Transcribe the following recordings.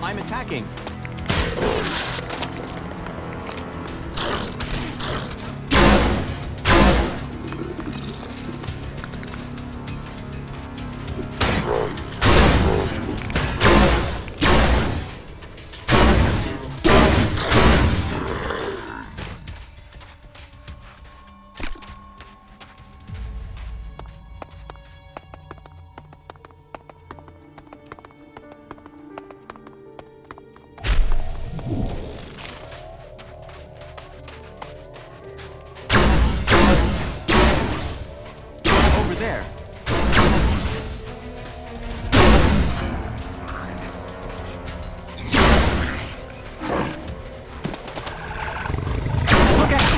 I'm attacking. There. Look out!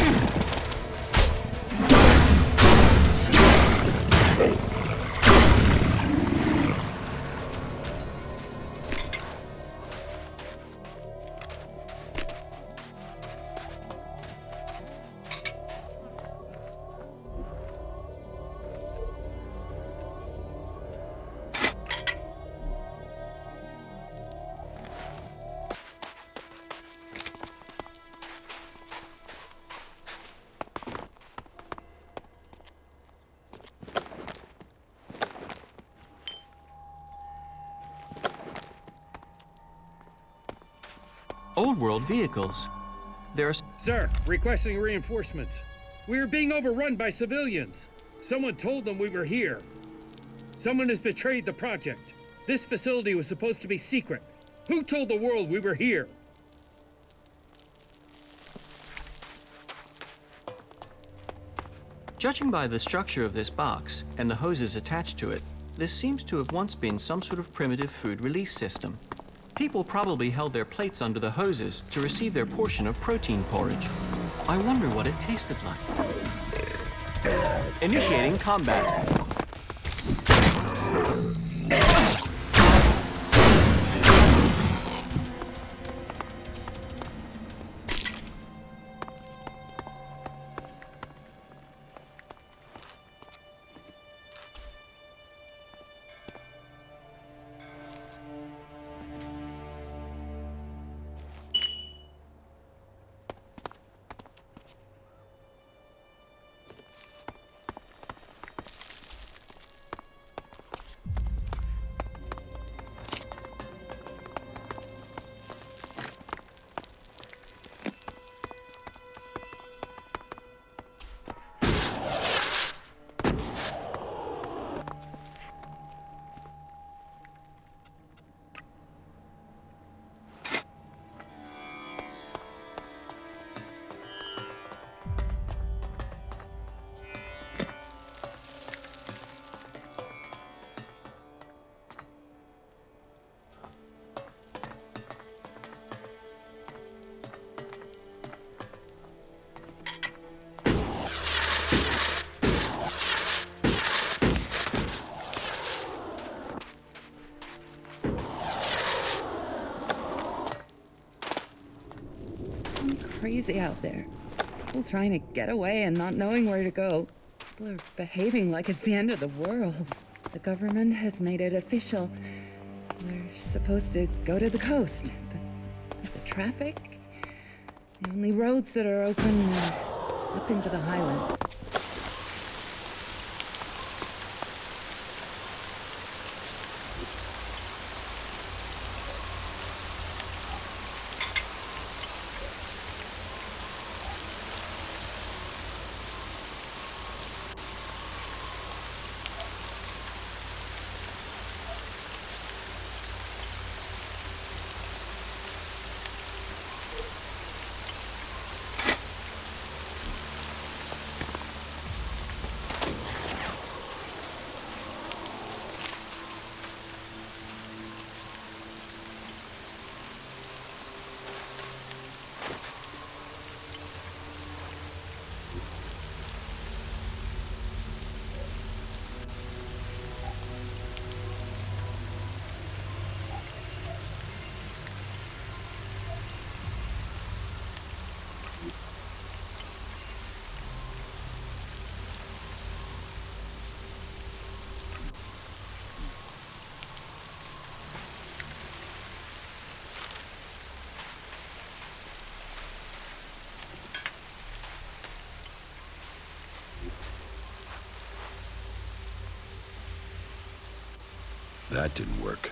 Old world vehicles. There's... Sir, requesting reinforcements. We are being overrun by civilians. Someone told them we were here. Someone has betrayed the project. This facility was supposed to be secret. Who told the world we were here? Judging by the structure of this box and the hoses attached to it, this seems to have once been some sort of primitive food release system. People probably held their plates under the hoses to receive their portion of protein porridge. I wonder what it tasted like. Initiating combat. Crazy out there. People trying to get away and not knowing where to go. People are behaving like it's the end of the world. The government has made it official. We're supposed to go to the coast, but the traffic. The only roads that are open are up into the highlands. That didn't work.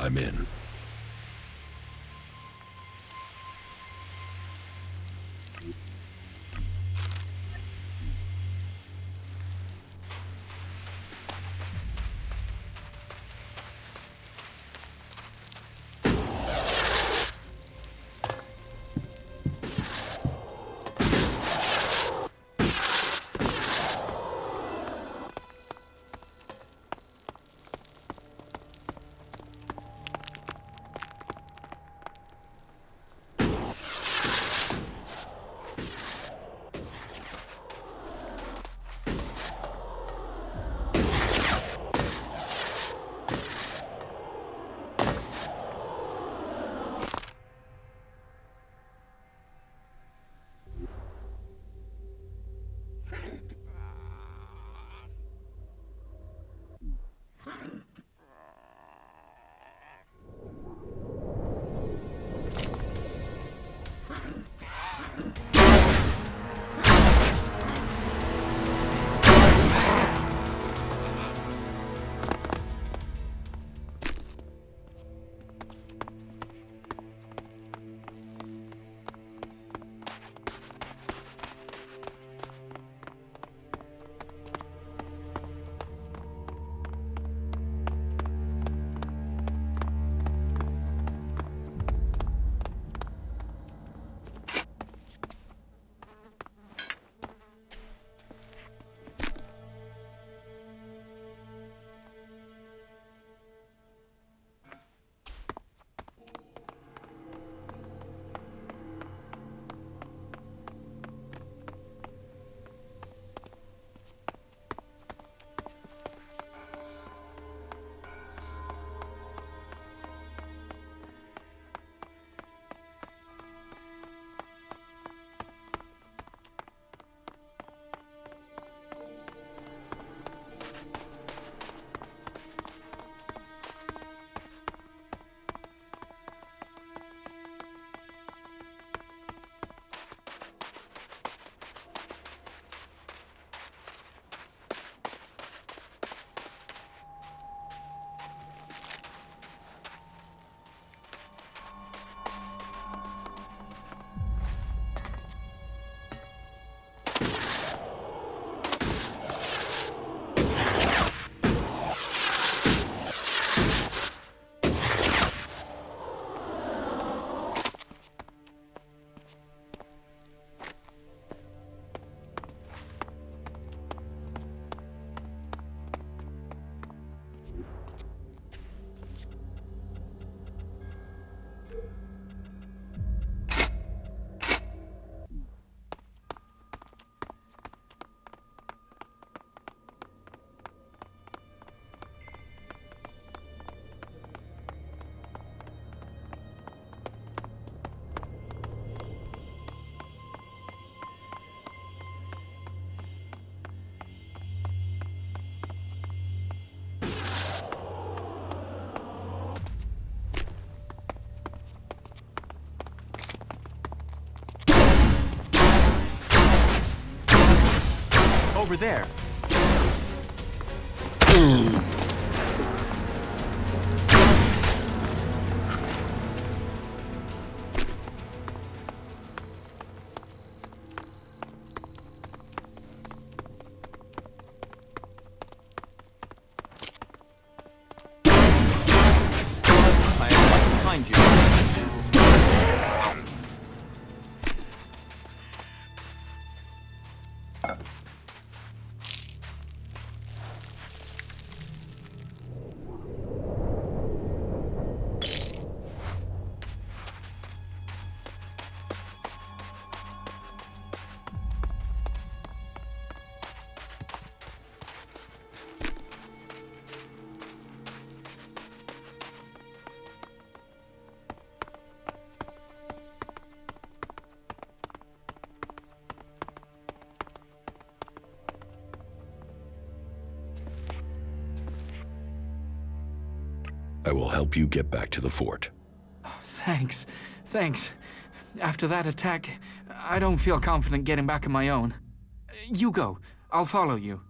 I'm in. Over there. I am right behind you. I will help you get back to the fort. Thanks. Thanks. After that attack, I don't feel confident getting back on my own. You go. I'll follow you.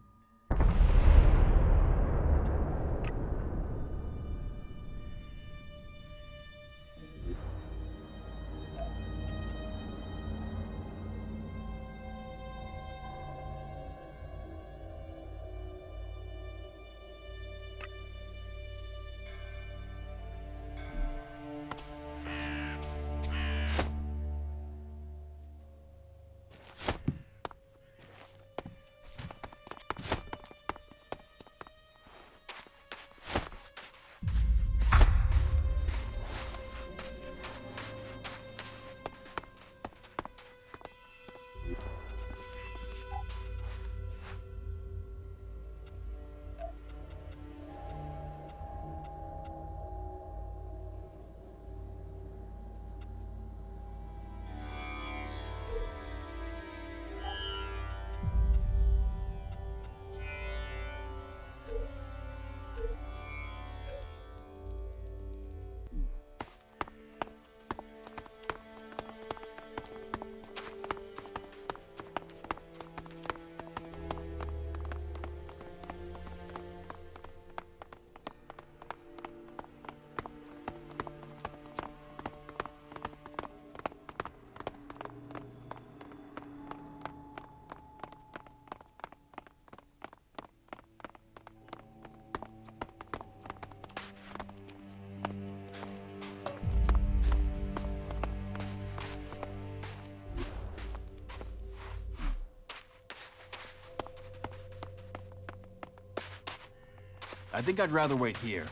I think I'd rather wait here.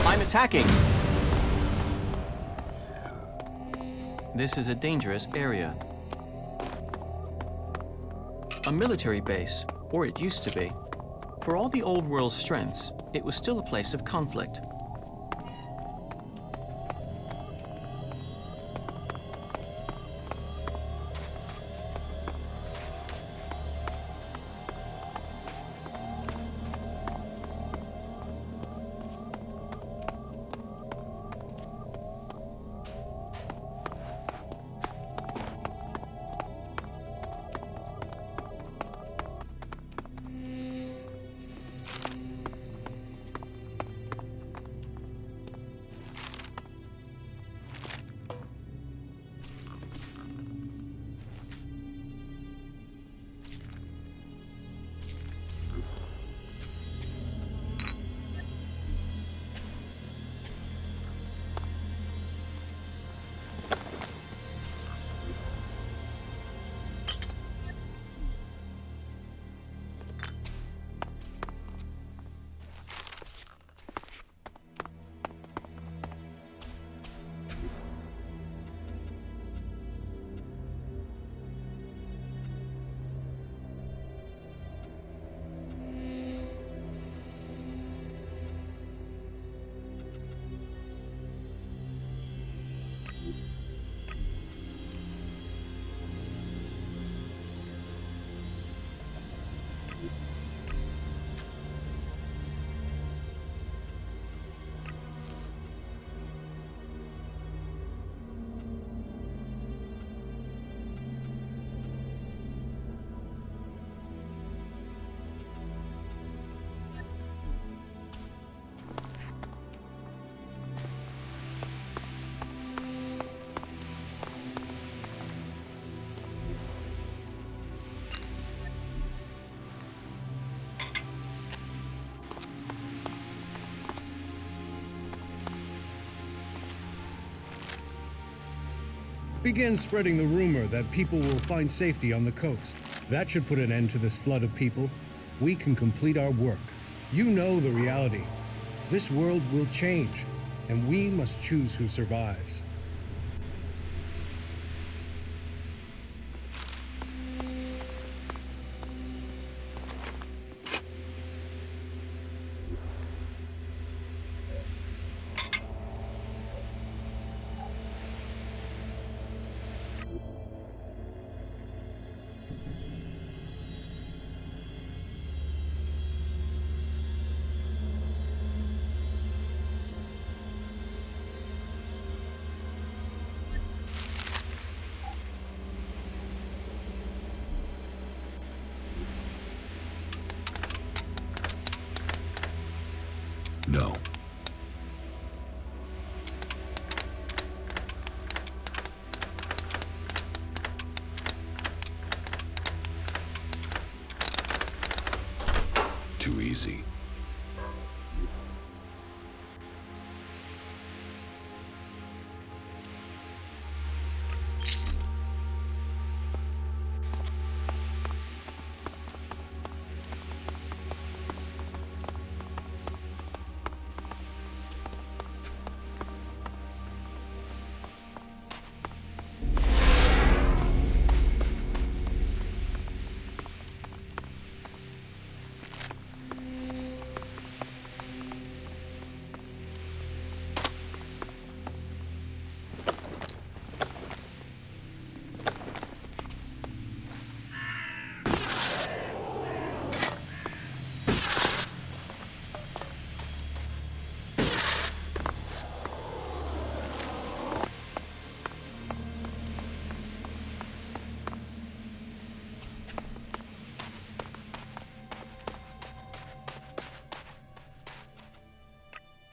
I'm attacking! This is a dangerous area. A military base, or it used to be. For all the old world's strengths, it was still a place of conflict. Begin spreading the rumor that people will find safety on the coast. That should put an end to this flood of people. We can complete our work. You know the reality. This world will change, and we must choose who survives. No. Too easy.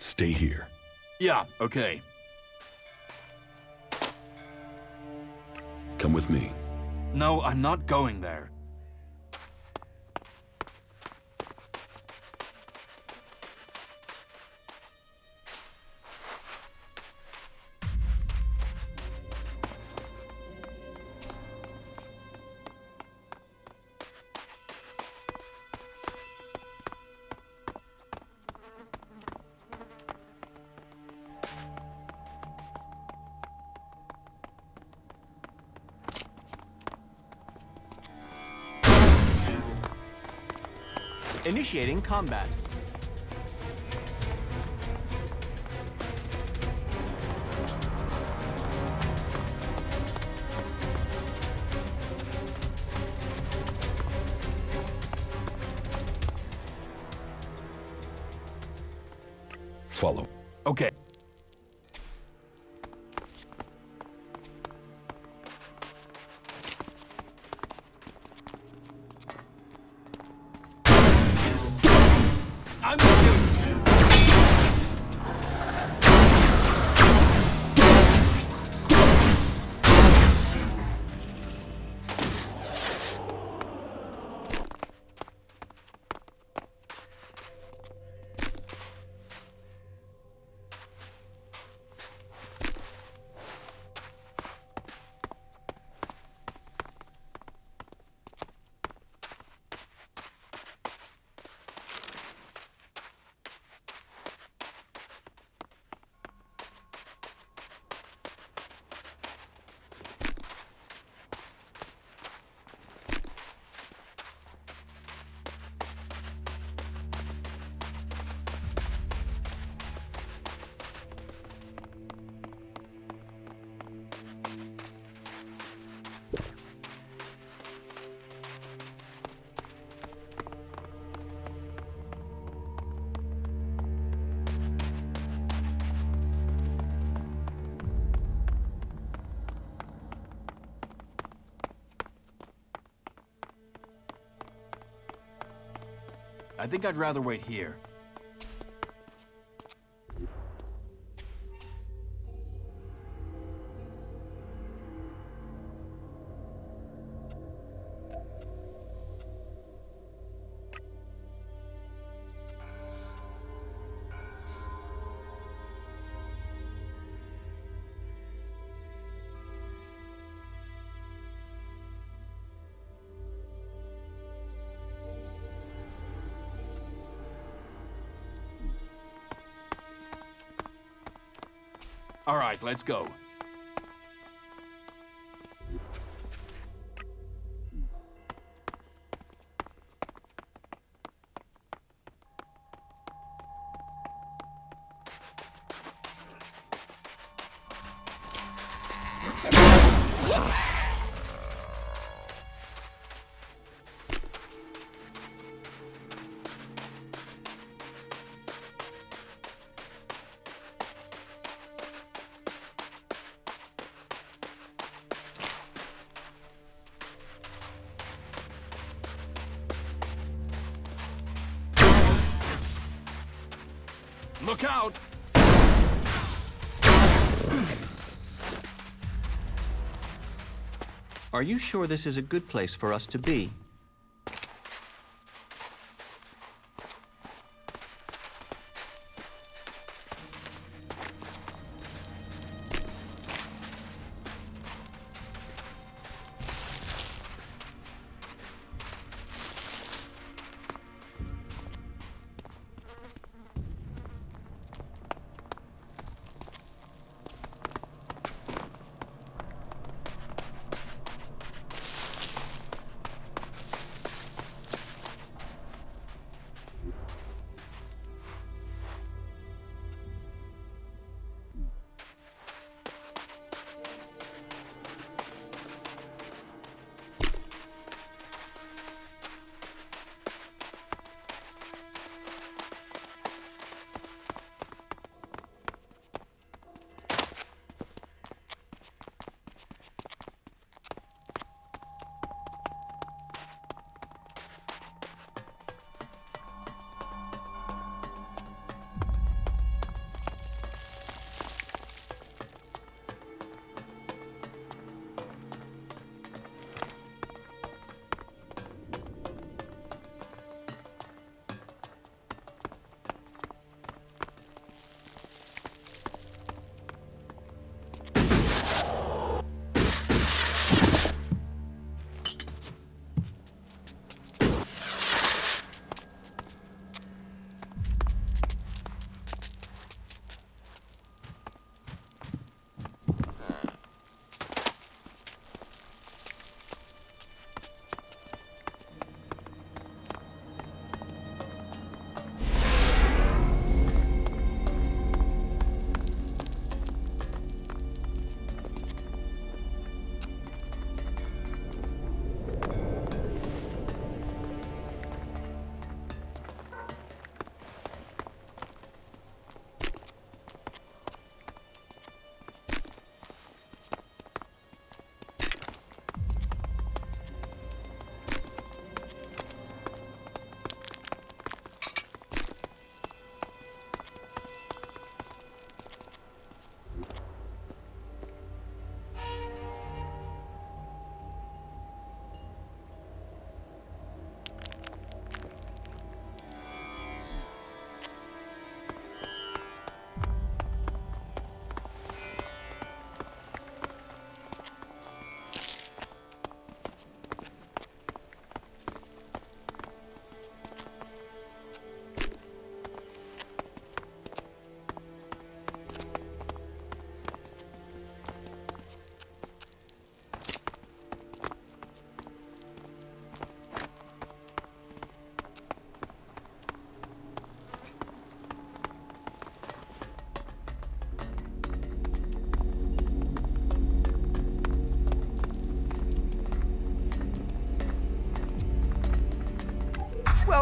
Stay here. Yeah, okay. Come with me. No, I'm not going there. Initiating combat. Follow. Okay. I'm with you. I think I'd rather wait here. All right, let's go. Look out! Are you sure this is a good place for us to be?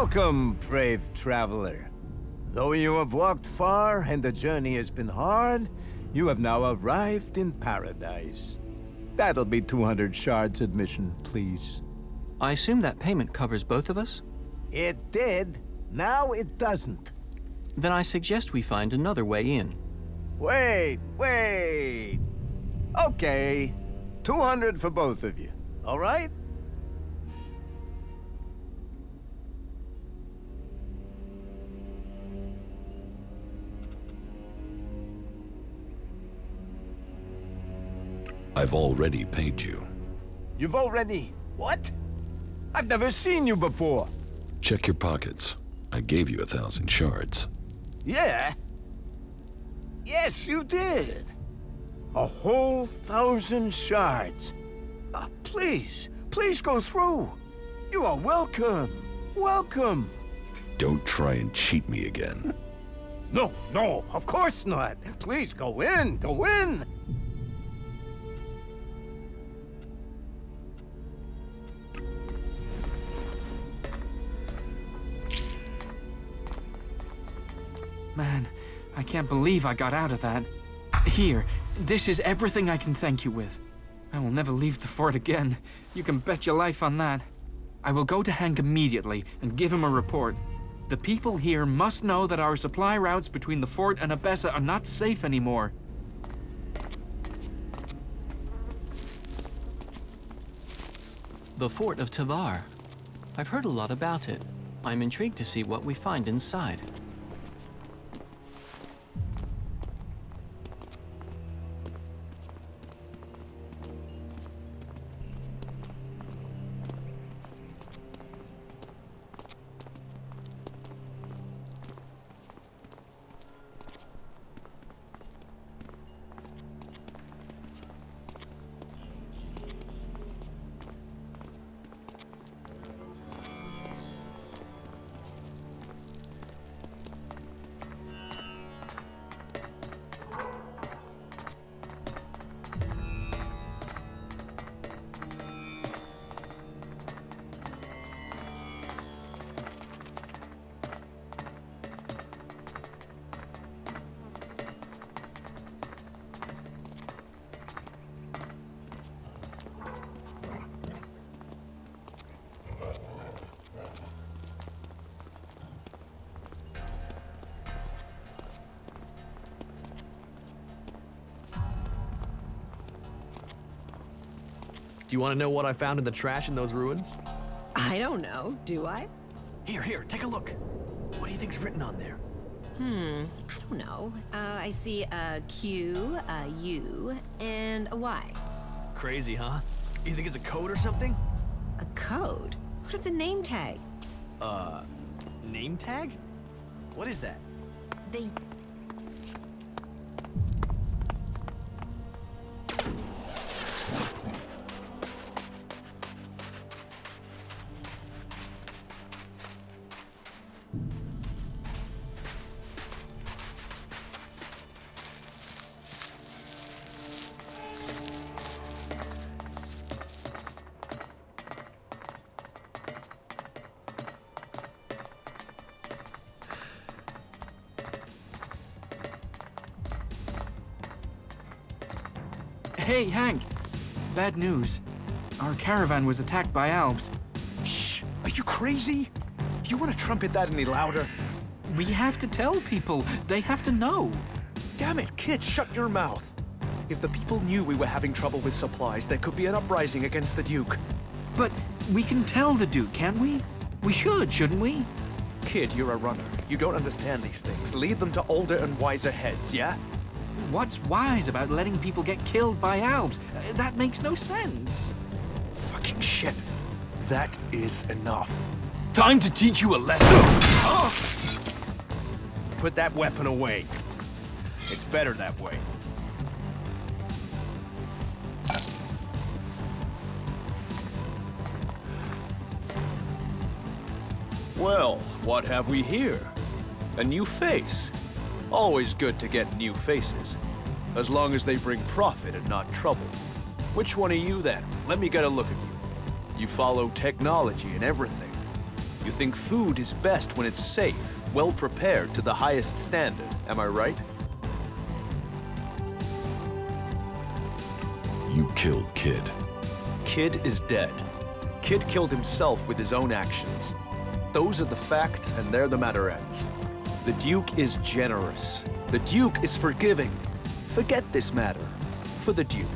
Welcome, brave traveler. Though you have walked far and the journey has been hard, you have now arrived in paradise. That'll be 200 shards admission, please. I assume that payment covers both of us? It did. Now it doesn't. Then I suggest we find another way in. Wait. Okay. 200 for both of you. All right? I've already paid you. You've already... What? I've never seen you before. Check your pockets. I gave you 1,000 shards. Yeah? Yes, you did. A whole 1,000 shards. Please go through. You are welcome. Welcome. Don't try and cheat me again. No, of course not. Please go in. Man, I can't believe I got out of that. Here, this is everything I can thank you with. I will never leave the fort again. You can bet your life on that. I will go to Hank immediately and give him a report. The people here must know that our supply routes between the fort and Abessa are not safe anymore. The Fort of Tavar. I've heard a lot about it. I'm intrigued to see what we find inside. Do you want to know what I found in the trash in those ruins? I don't know, do I? Here, take a look. What do you think's written on there? I don't know. I see a Q, a U, and a Y. Crazy, huh? You think it's a code or something? A code? What's a name tag? Name tag? What is that? They... Hey, Hank! Bad news. Our caravan was attacked by Albs. Shh! Are you crazy? You want to trumpet that any louder? We have to tell people. They have to know. Damn it, kid, shut your mouth. If the people knew we were having trouble with supplies, there could be an uprising against the Duke. But we can tell the Duke, can't we? We should, shouldn't we? Kid, you're a runner. You don't understand these things. Lead them to older and wiser heads, yeah? What's wise about letting people get killed by Albs? That makes no sense. Fucking shit. That is enough. Time to teach you a lesson. Put that weapon away. It's better that way. Well, what have we here? A new face. Always good to get new faces, as long as they bring profit and not trouble. Which one are you then? Let me get a look at you. You follow technology and everything. You think food is best when it's safe, well prepared to the highest standard, am I right? You killed Kid. Kid is dead. Kid killed himself with his own actions. Those are the facts, and there the matter ends. The Duke is generous. The Duke is forgiving. Forget this matter for the Duke.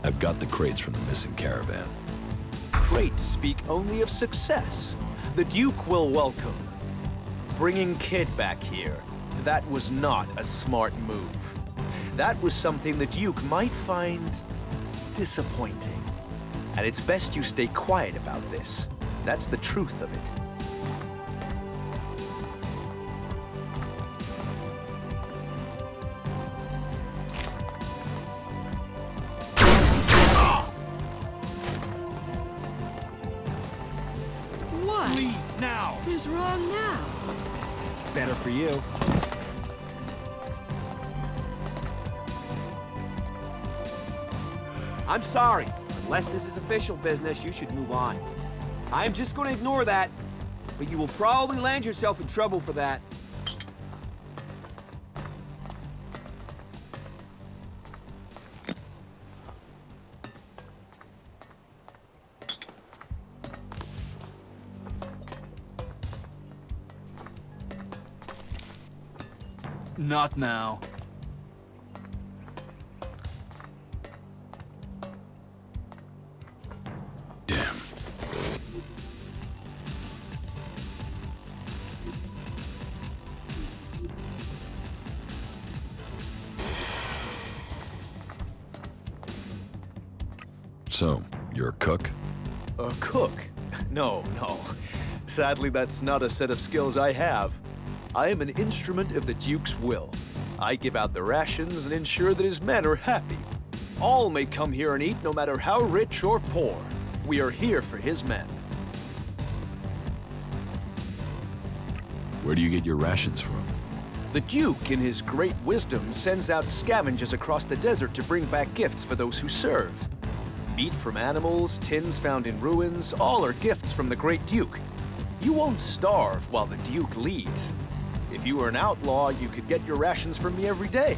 I've got the crates from the missing caravan. Crates speak only of success. The Duke will welcome. Bringing Kid back here, that was not a smart move. That was something the Duke might find disappointing. And it's best you stay quiet about this. That's the truth of it. What? Leave now! Who's wrong now? Better for you. I'm sorry. Unless this is official business, you should move on. I'm just going to ignore that, but you will probably land yourself in trouble for that. Not now. Damn. So, you're a cook? A cook? No. Sadly, that's not a set of skills I have. I am an instrument of the Duke's will. I give out the rations and ensure that his men are happy. All may come here and eat, no matter how rich or poor. We are here for his men. Where do you get your rations from? The Duke, in his great wisdom, sends out scavengers across the desert to bring back gifts for those who serve. Meat from animals, tins found in ruins, all are gifts from the great Duke. You won't starve while the Duke leads. If you were an outlaw, you could get your rations from me every day.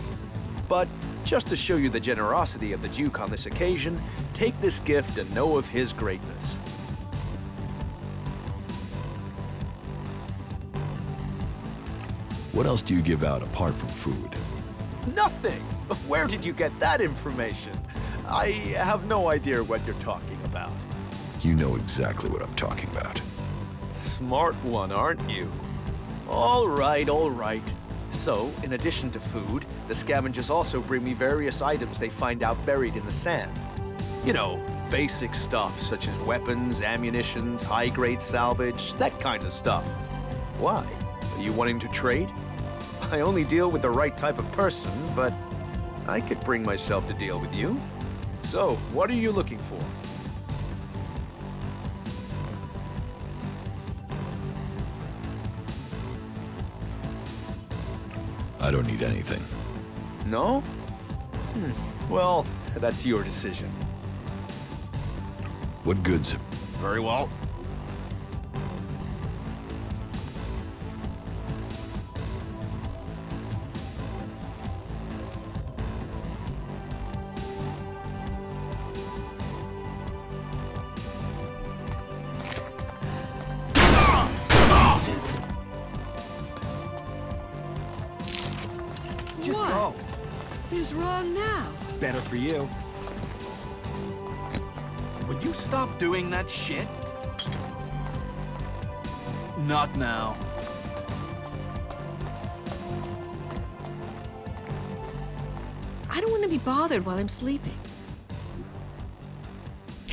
But just to show you the generosity of the Duke on this occasion, take this gift and know of his greatness. What else do you give out apart from food? Nothing! Where did you get that information? I have no idea what you're talking about. You know exactly what I'm talking about. Smart one, aren't you? All right. So, in addition to food, the scavengers also bring me various items they find out buried in the sand. You know, basic stuff such as weapons, ammunitions, high-grade salvage, that kind of stuff. Why? Are you wanting to trade? I only deal with the right type of person, but I could bring myself to deal with you. So, what are you looking for? I don't need anything. No? Well, that's your decision. What goods? Very well. Just go. Who's wrong now? Better for you. Will you stop doing that shit? Not now. I don't want to be bothered while I'm sleeping.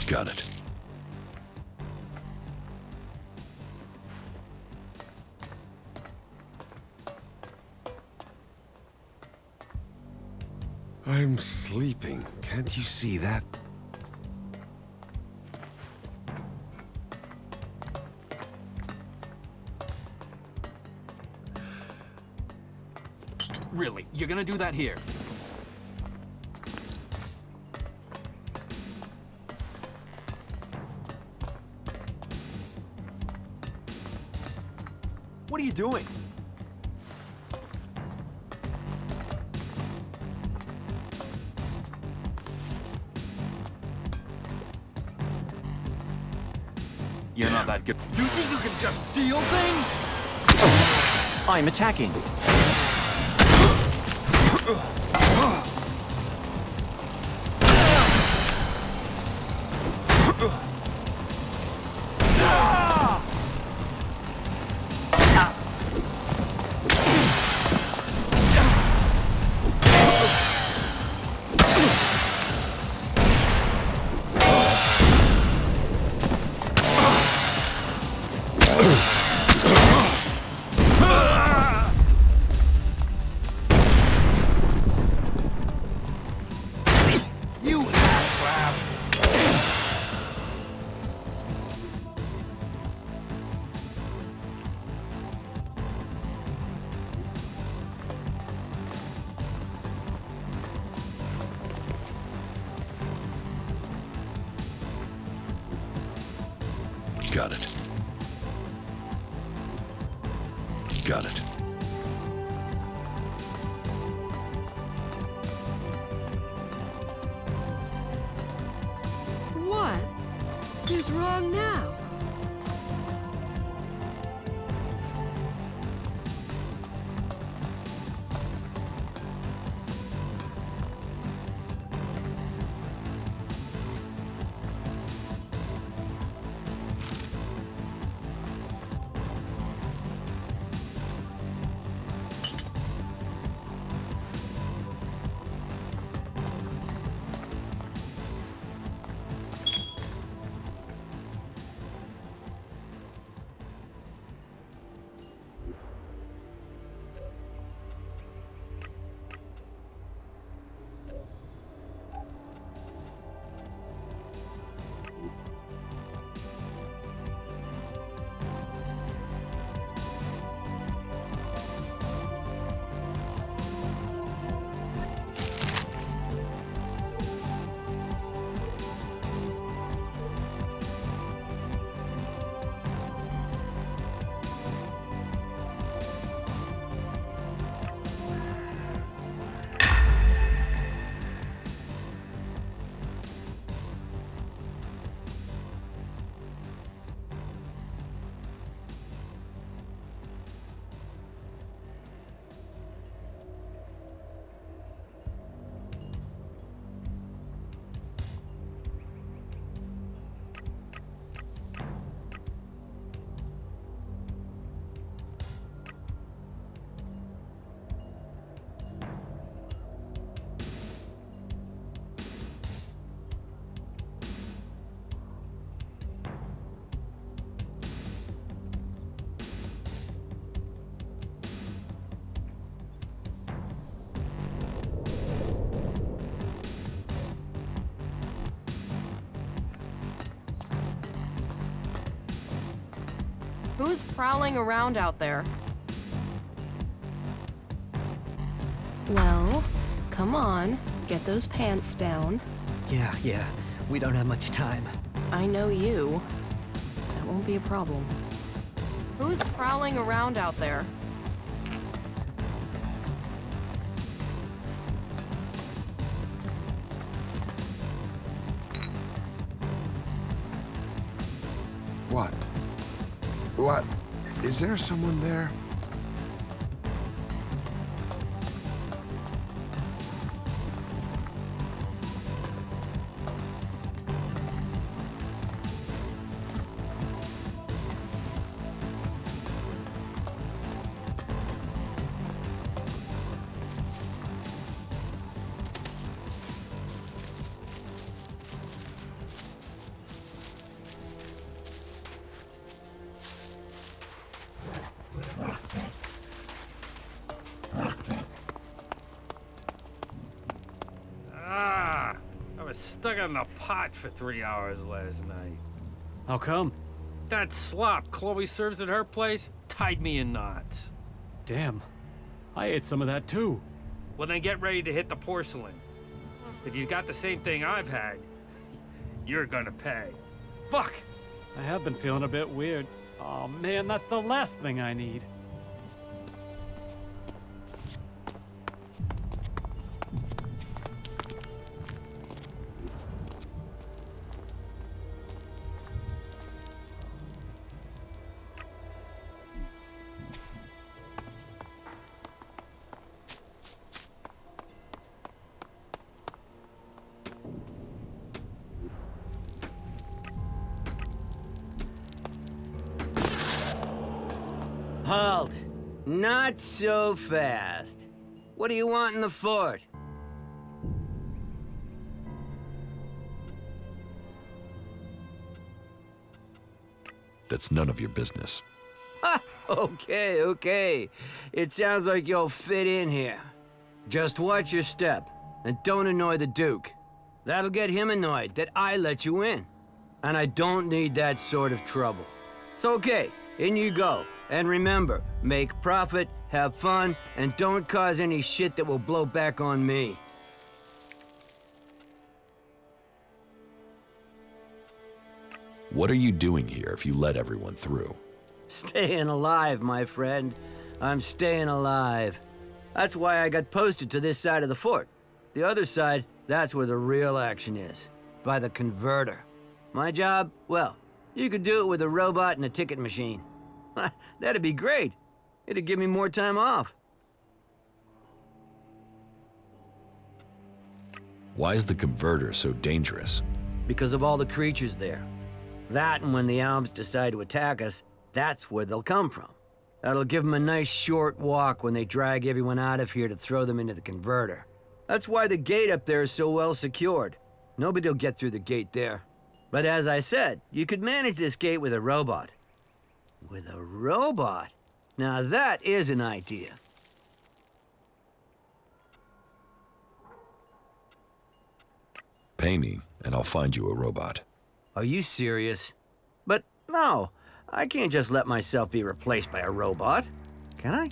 Got it. I'm sleeping. Can't you see that? Really, you're gonna do that here? What are you doing? You're not that good. You think you can just steal things? I'm attacking. Got it. Got it. What is wrong now? Who's prowling around out there? Well, come on, get those pants down. Yeah, we don't have much time. I know you. That won't be a problem. Who's prowling around out there? What? What? Is there someone there? Stuck on the pot for 3 hours last night. How come? That slop Chloe serves at her place tied me in knots. Damn. I ate some of that too. Well, then get ready to hit the porcelain. If you've got the same thing I've had, you're gonna pay. Fuck! I have been feeling a bit weird. Oh man, that's the last thing I need. Halt! Not so fast. What do you want in the fort? That's none of your business. Ha! Okay, okay. It sounds like you'll fit in here. Just watch your step, and don't annoy the Duke. That'll get him annoyed that I let you in. And I don't need that sort of trouble. So okay, in you go. And remember, make profit, have fun, and don't cause any shit that will blow back on me. What are you doing here if you let everyone through? Staying alive, my friend. I'm staying alive. That's why I got posted to this side of the fort. The other side, that's where the real action is. By the converter. My job? Well, you could do it with a robot and a ticket machine. That'd be great. It'd give me more time off. Why is the converter so dangerous? Because of all the creatures there. That and when the Alps decide to attack us, that's where they'll come from. That'll give them a nice short walk when they drag everyone out of here to throw them into the converter. That's why the gate up there is so well secured. Nobody'll get through the gate there. But as I said, you could manage this gate with a robot. With a robot? Now that is an idea. Pay me, and I'll find you a robot. Are you serious? But no, I can't just let myself be replaced by a robot. Can I?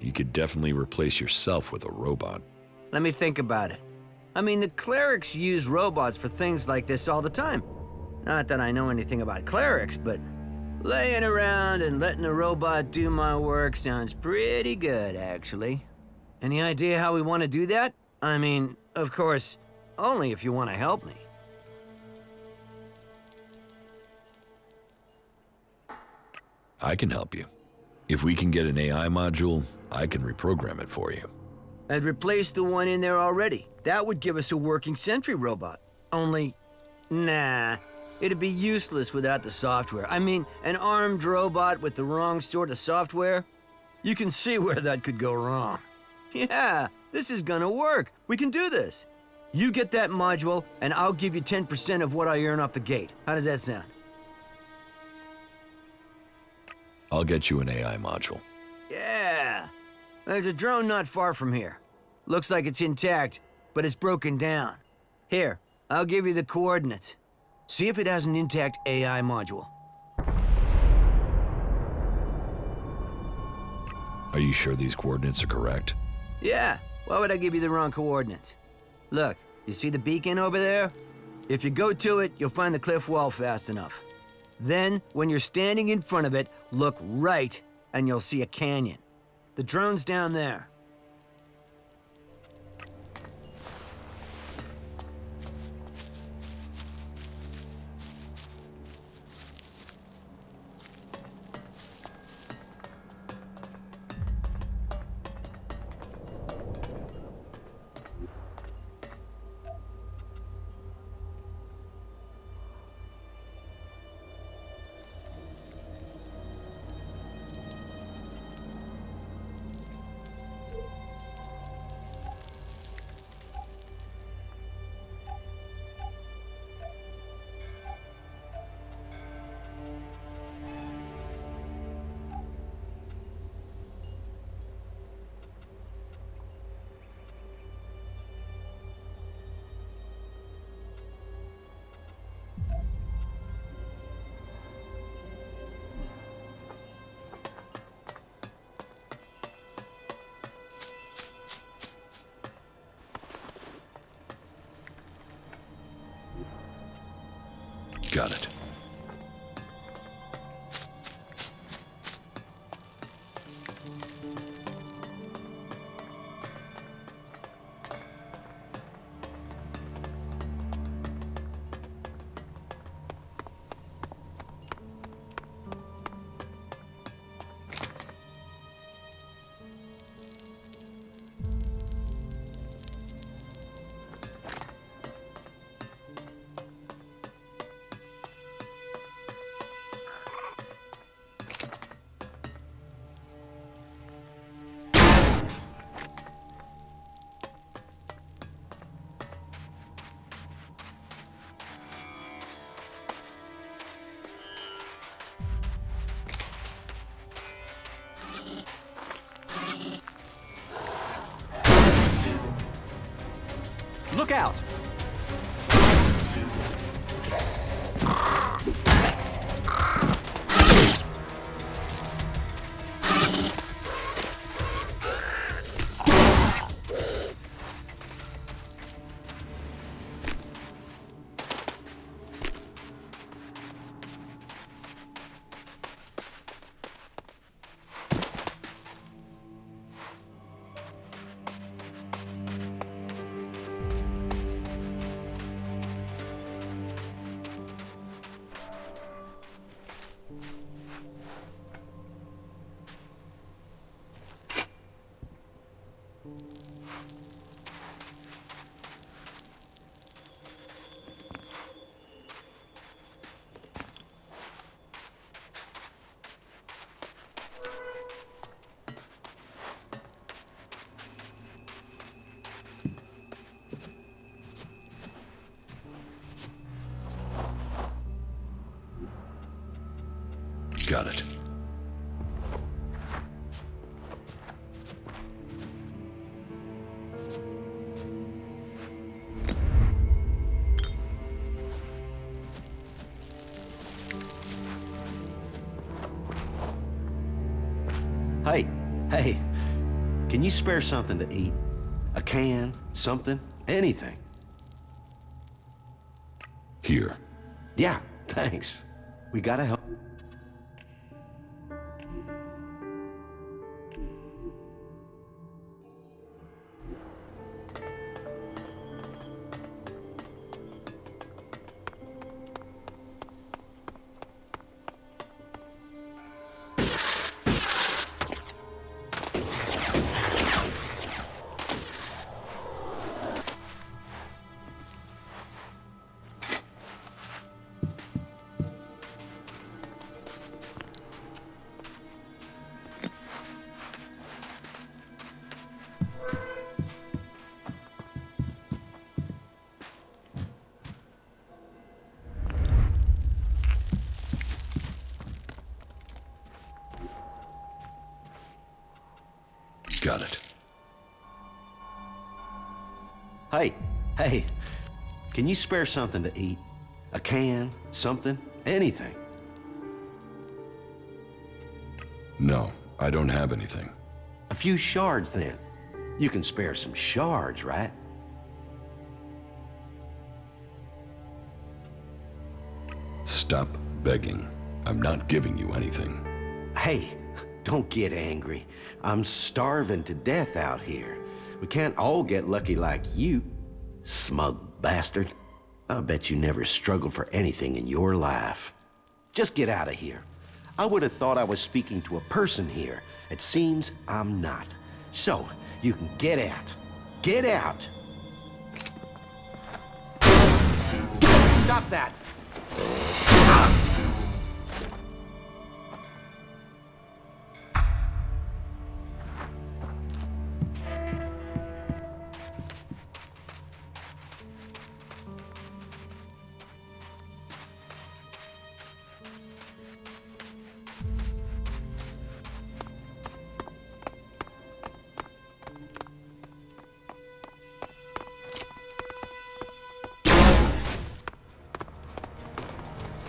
You could definitely replace yourself with a robot. Let me think about it. I mean, the clerics use robots for things like this all the time. Not that I know anything about clerics, but laying around and letting a robot do my work sounds pretty good, actually. Any idea how we want to do that? I mean, of course, only if you want to help me. I can help you. If we can get an AI module, I can reprogram it for you. I'd replace the one in there already. That would give us a working sentry robot. Only, nah, it'd be useless without the software. I mean, an armed robot with the wrong sort of software? You can see where that could go wrong. Yeah, this is gonna work. We can do this. You get that module, and I'll give you 10% of what I earn off the gate. How does that sound? I'll get you an AI module. Yeah. There's a drone not far from here. Looks like it's intact, but it's broken down. Here, I'll give you the coordinates. See if it has an intact AI module. Are you sure these coordinates are correct? Yeah, why would I give you the wrong coordinates? Look, you see the beacon over there? If you go to it, you'll find the cliff wall fast enough. Then, when you're standing in front of it, look right, and you'll see a canyon. The drone's down there. Got it. Look out! Got it. Hey, can you spare something to eat? A can, something, anything. Here. Yeah, thanks. We gotta help. Got it. Hey, can you spare something to eat? A can, something, anything. No, I don't have anything. A few shards, then. You can spare some shards, right? Stop begging. I'm not giving you anything. Hey, don't get angry. I'm starving to death out here. We can't all get lucky like you, smug bastard. I bet you never struggled for anything in your life. Just get out of here. I would have thought I was speaking to a person here. It seems I'm not. So, you can get out. Get out! Stop that!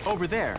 Over there.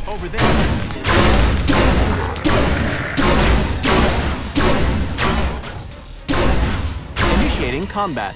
Over there. Initiating combat.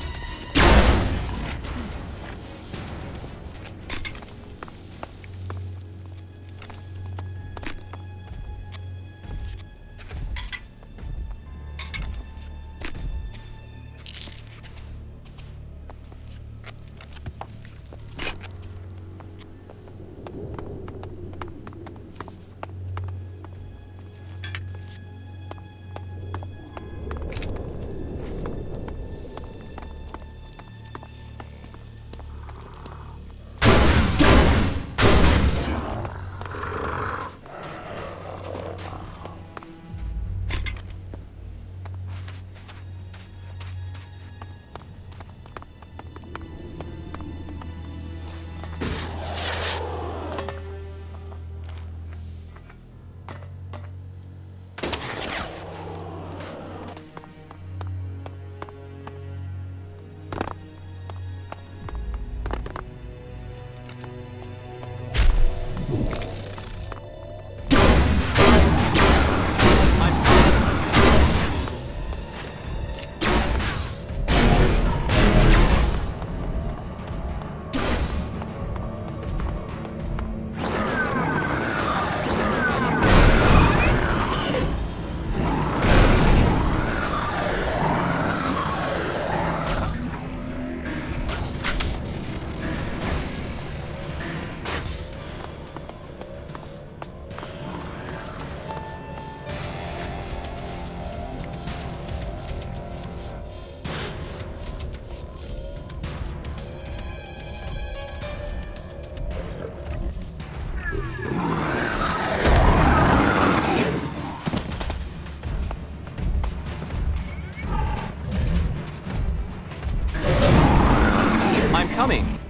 Coming.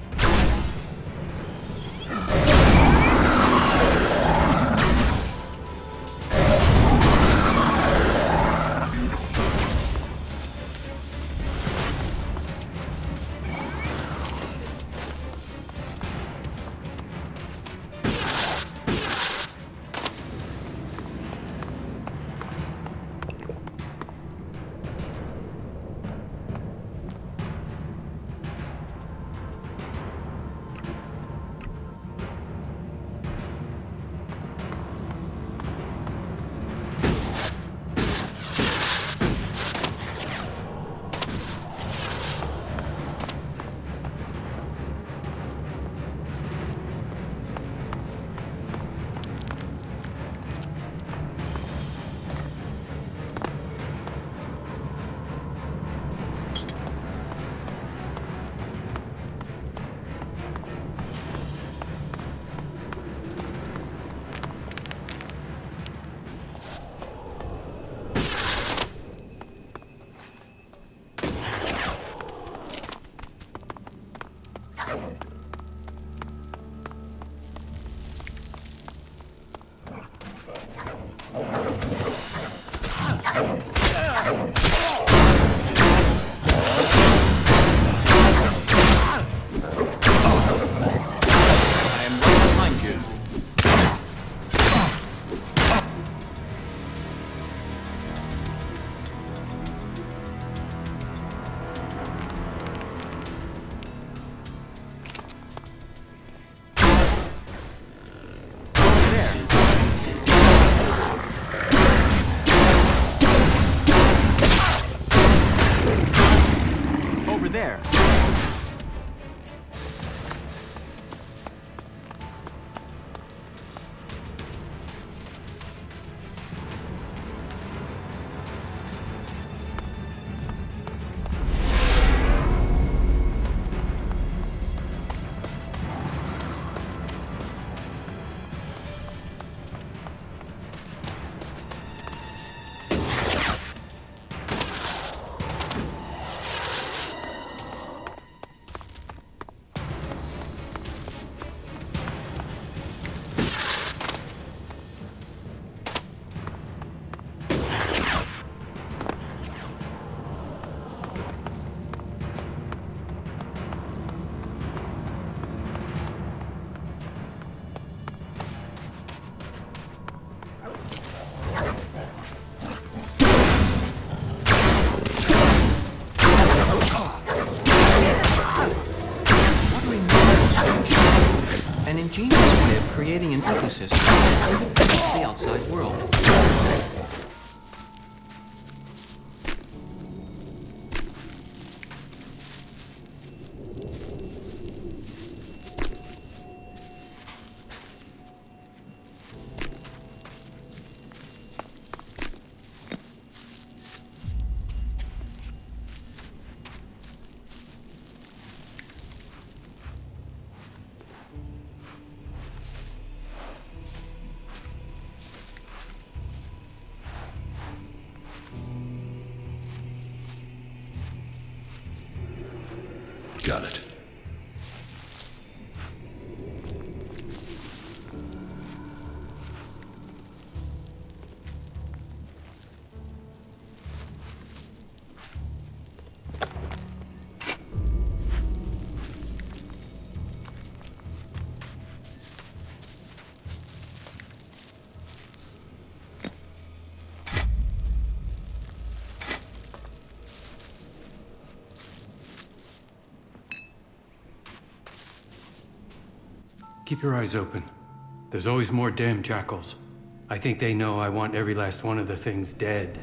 An ingenious way of creating an ecosystem that is independent of the outside world. Got it. Keep your eyes open. There's always more damn jackals. I think they know I want every last one of the things dead.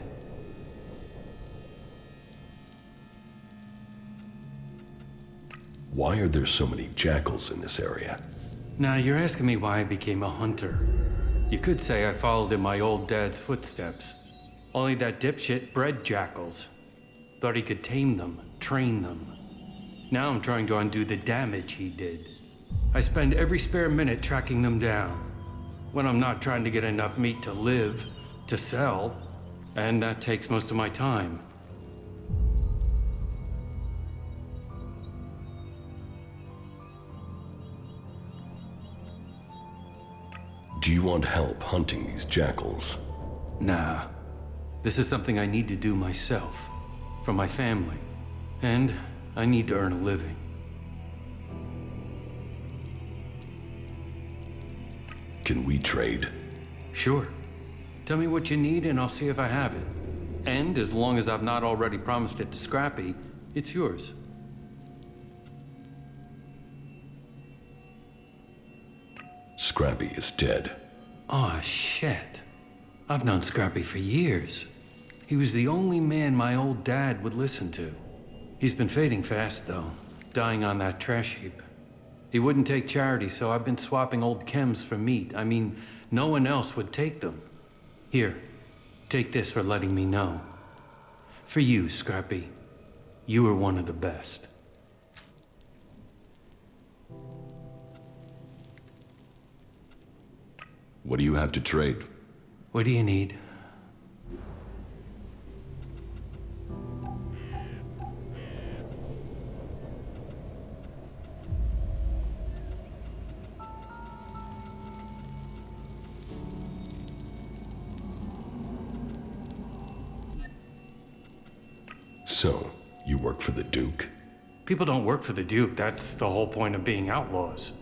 Why are there so many jackals in this area? Now, you're asking me why I became a hunter. You could say I followed in my old dad's footsteps. Only that dipshit bred jackals. Thought he could tame them, train them. Now I'm trying to undo the damage he did. I spend every spare minute tracking them down. When I'm not trying to get enough meat to live, to sell, and that takes most of my time. Do you want help hunting these jackals? Nah. This is something I need to do myself. For my family. And I need to earn a living. Can we trade? Sure. Tell me what you need and I'll see if I have it. And as long as I've not already promised it to Scrappy, it's yours. Scrappy is dead. Aw, shit. I've known Scrappy for years. He was the only man my old dad would listen to. He's been fading fast, though, dying on that trash heap. He wouldn't take charity, so I've been swapping old chems for meat. I mean, no one else would take them. Here, take this for letting me know. For you, Scrappy. You were one of the best. What do you have to trade? What do you need? So, you work for the Duke? People don't work for the Duke. That's the whole point of being outlaws.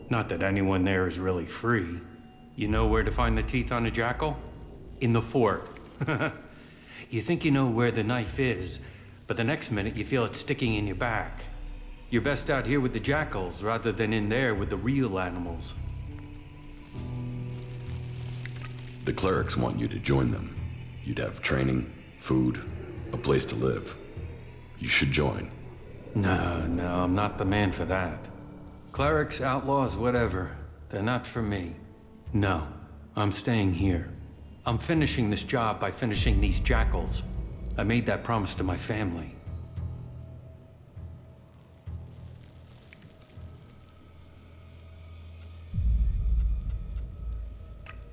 Not that anyone there is really free. You know where to find the teeth on a jackal? In the fort. You think you know where the knife is, but the next minute you feel it sticking in your back. You're best out here with the jackals rather than in there with the real animals. The clerics want you to join them. You'd have training, food, a place to live. You should join. No, I'm not the man for that. Clerics, outlaws, whatever. They're not for me. No, I'm staying here. I'm finishing this job by finishing these jackals. I made that promise to my family.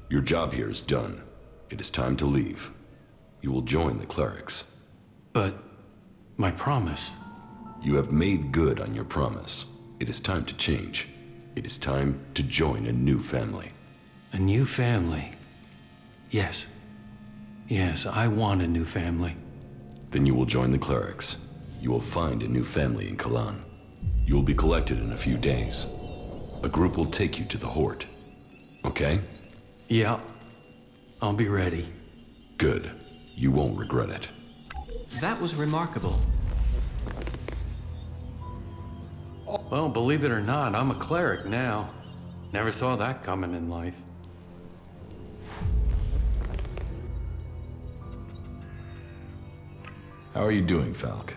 Your job here is done. It is time to leave. You will join the clerics. But my promise. You have made good on your promise. It is time to change. It is time to join a new family. A new family? Yes. Yes, I want a new family. Then you will join the clerics. You will find a new family in Kalan. You will be collected in a few days. A group will take you to the Hort. Okay? Yeah. I'll be ready. Good. You won't regret it. That was remarkable. Well, believe it or not, I'm a cleric now. Never saw that coming in life. How are you doing, Falk?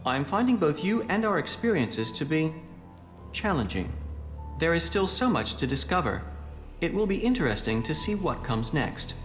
I'm finding both you and our experiences to be challenging. There is still so much to discover. It will be interesting to see what comes next.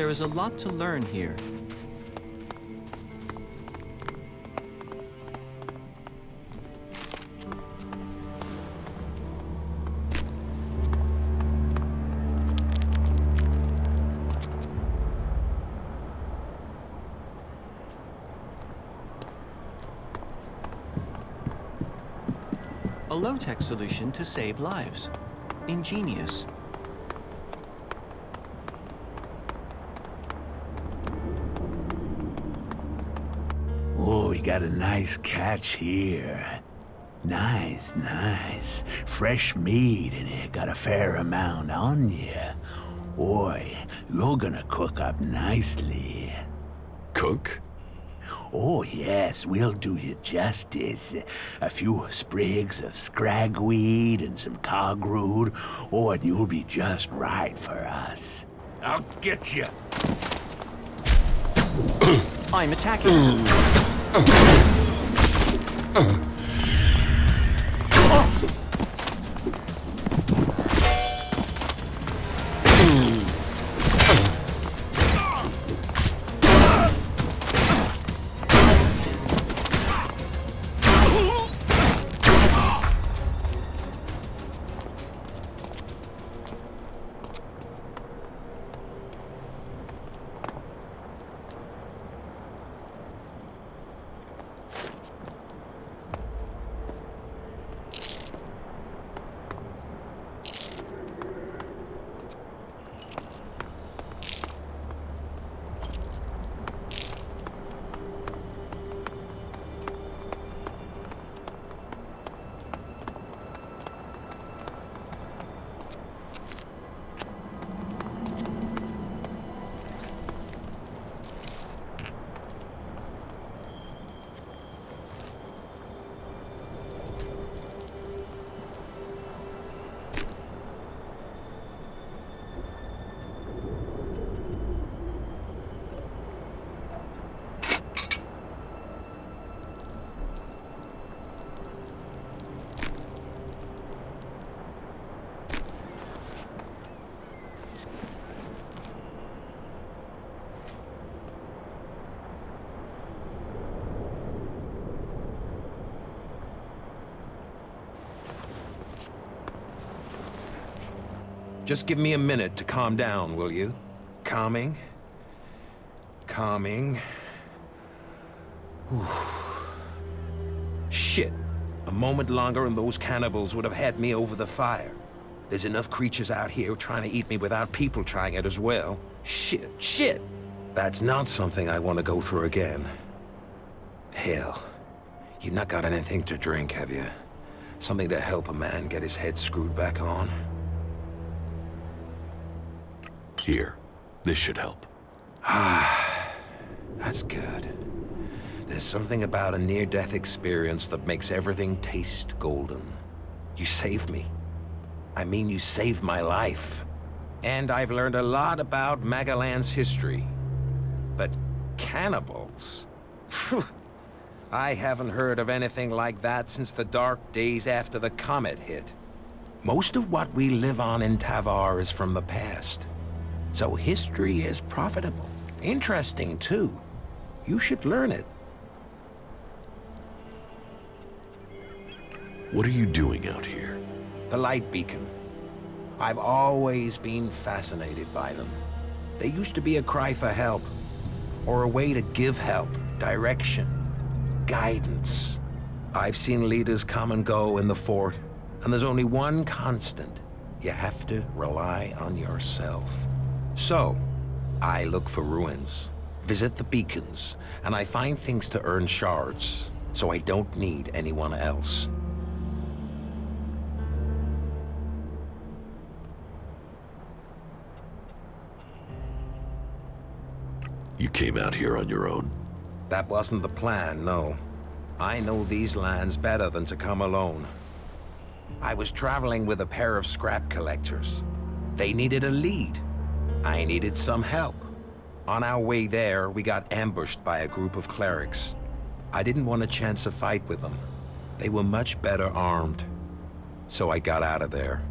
There is a lot to learn here. A low-tech solution to save lives. Ingenious. Oh, we got a nice catch here. Nice, nice. Fresh meat in it. Got a fair amount on you. Boy, you're gonna cook up nicely. Cook? Oh, yes, we'll do you justice. A few sprigs of scragweed and some cogroot. Oh, and you'll be just right for us. I'll get you. I'm attacking. Just give me a minute to calm down, will you? Calming. Calming. Whew. Shit. A moment longer and those cannibals would have had me over the fire. There's enough creatures out here trying to eat me without people trying it as well. Shit, shit! That's not something I want to go through again. Hell. You've not got anything to drink, have you? Something to help a man get his head screwed back on? Here. This should help. Ah, that's good. There's something about a near-death experience that makes everything taste golden. You saved me. I mean, you saved my life. And I've learned a lot about Magalan's history. But cannibals? I haven't heard of anything like that since the dark days after the comet hit. Most of what we live on in Tavar is from the past. So history is profitable. Interesting, too. You should learn it. What are you doing out here? The light beacon. I've always been fascinated by them. They used to be a cry for help, or a way to give help, direction, guidance. I've seen leaders come and go in the fort, and there's only one constant. You have to rely on yourself. So, I look for ruins, visit the beacons, and I find things to earn shards, so I don't need anyone else. You came out here on your own? That wasn't the plan, no. I know these lands better than to come alone. I was traveling with a pair of scrap collectors. They needed a lead. I needed some help. On our way there, we got ambushed by a group of clerics. I didn't want a chance to fight with them. They were much better armed. So I got out of there.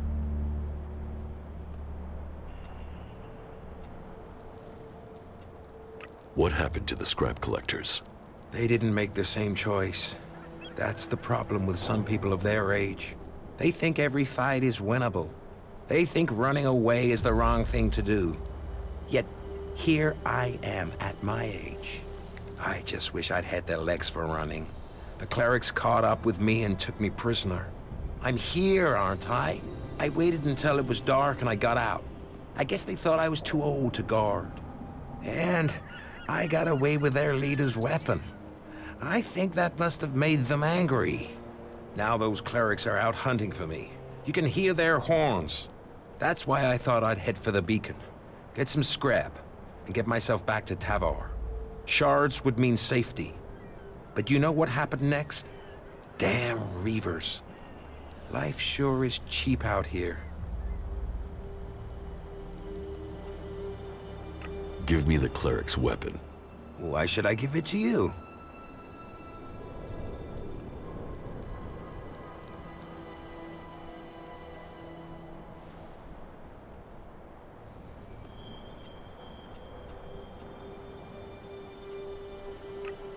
What happened to the scrap collectors? They didn't make the same choice. That's the problem with some people of their age. They think every fight is winnable. They think running away is the wrong thing to do. Yet, here I am at my age. I just wish I'd had their legs for running. The clerics caught up with me and took me prisoner. I'm here, aren't I? I waited until it was dark and I got out. I guess they thought I was too old to guard. And I got away with their leader's weapon. I think that must have made them angry. Now those clerics are out hunting for me. You can hear their horns. That's why I thought I'd head for the beacon. Get some scrap, and get myself back to Tavar. Shards would mean safety. But you know what happened next? Damn Reavers. Life sure is cheap out here. Give me the cleric's weapon. Why should I give it to you?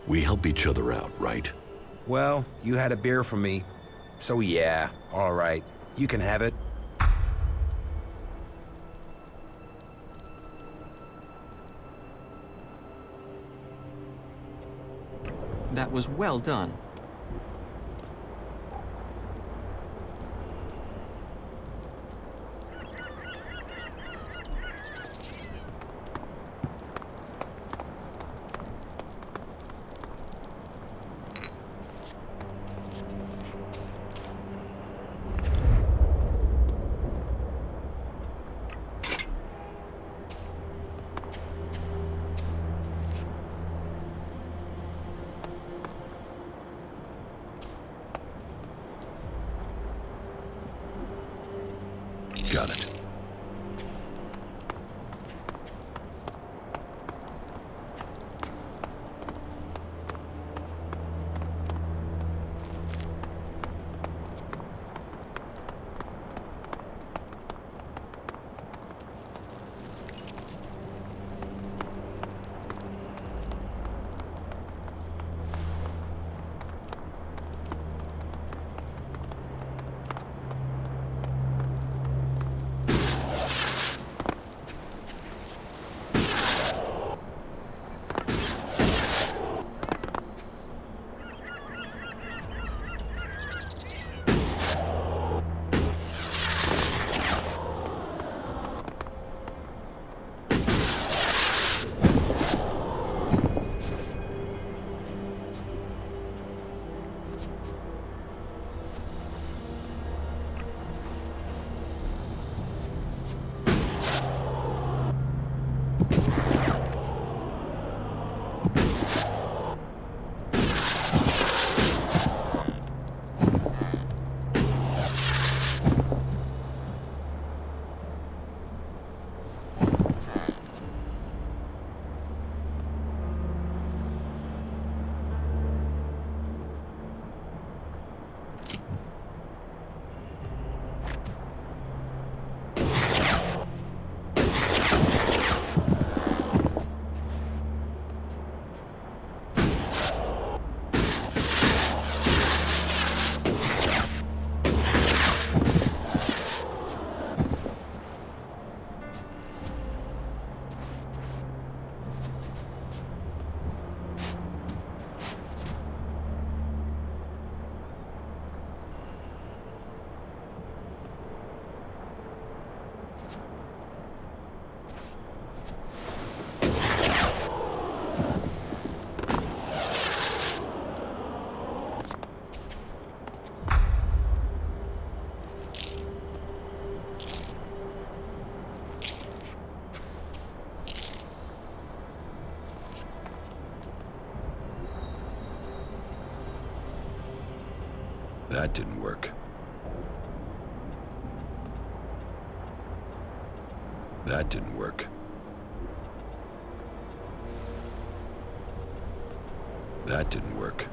We help each other out, right? Well, you had a beer from me. So yeah, all right. You can have it. That was well done. Got it. That didn't work. That didn't work. That didn't work.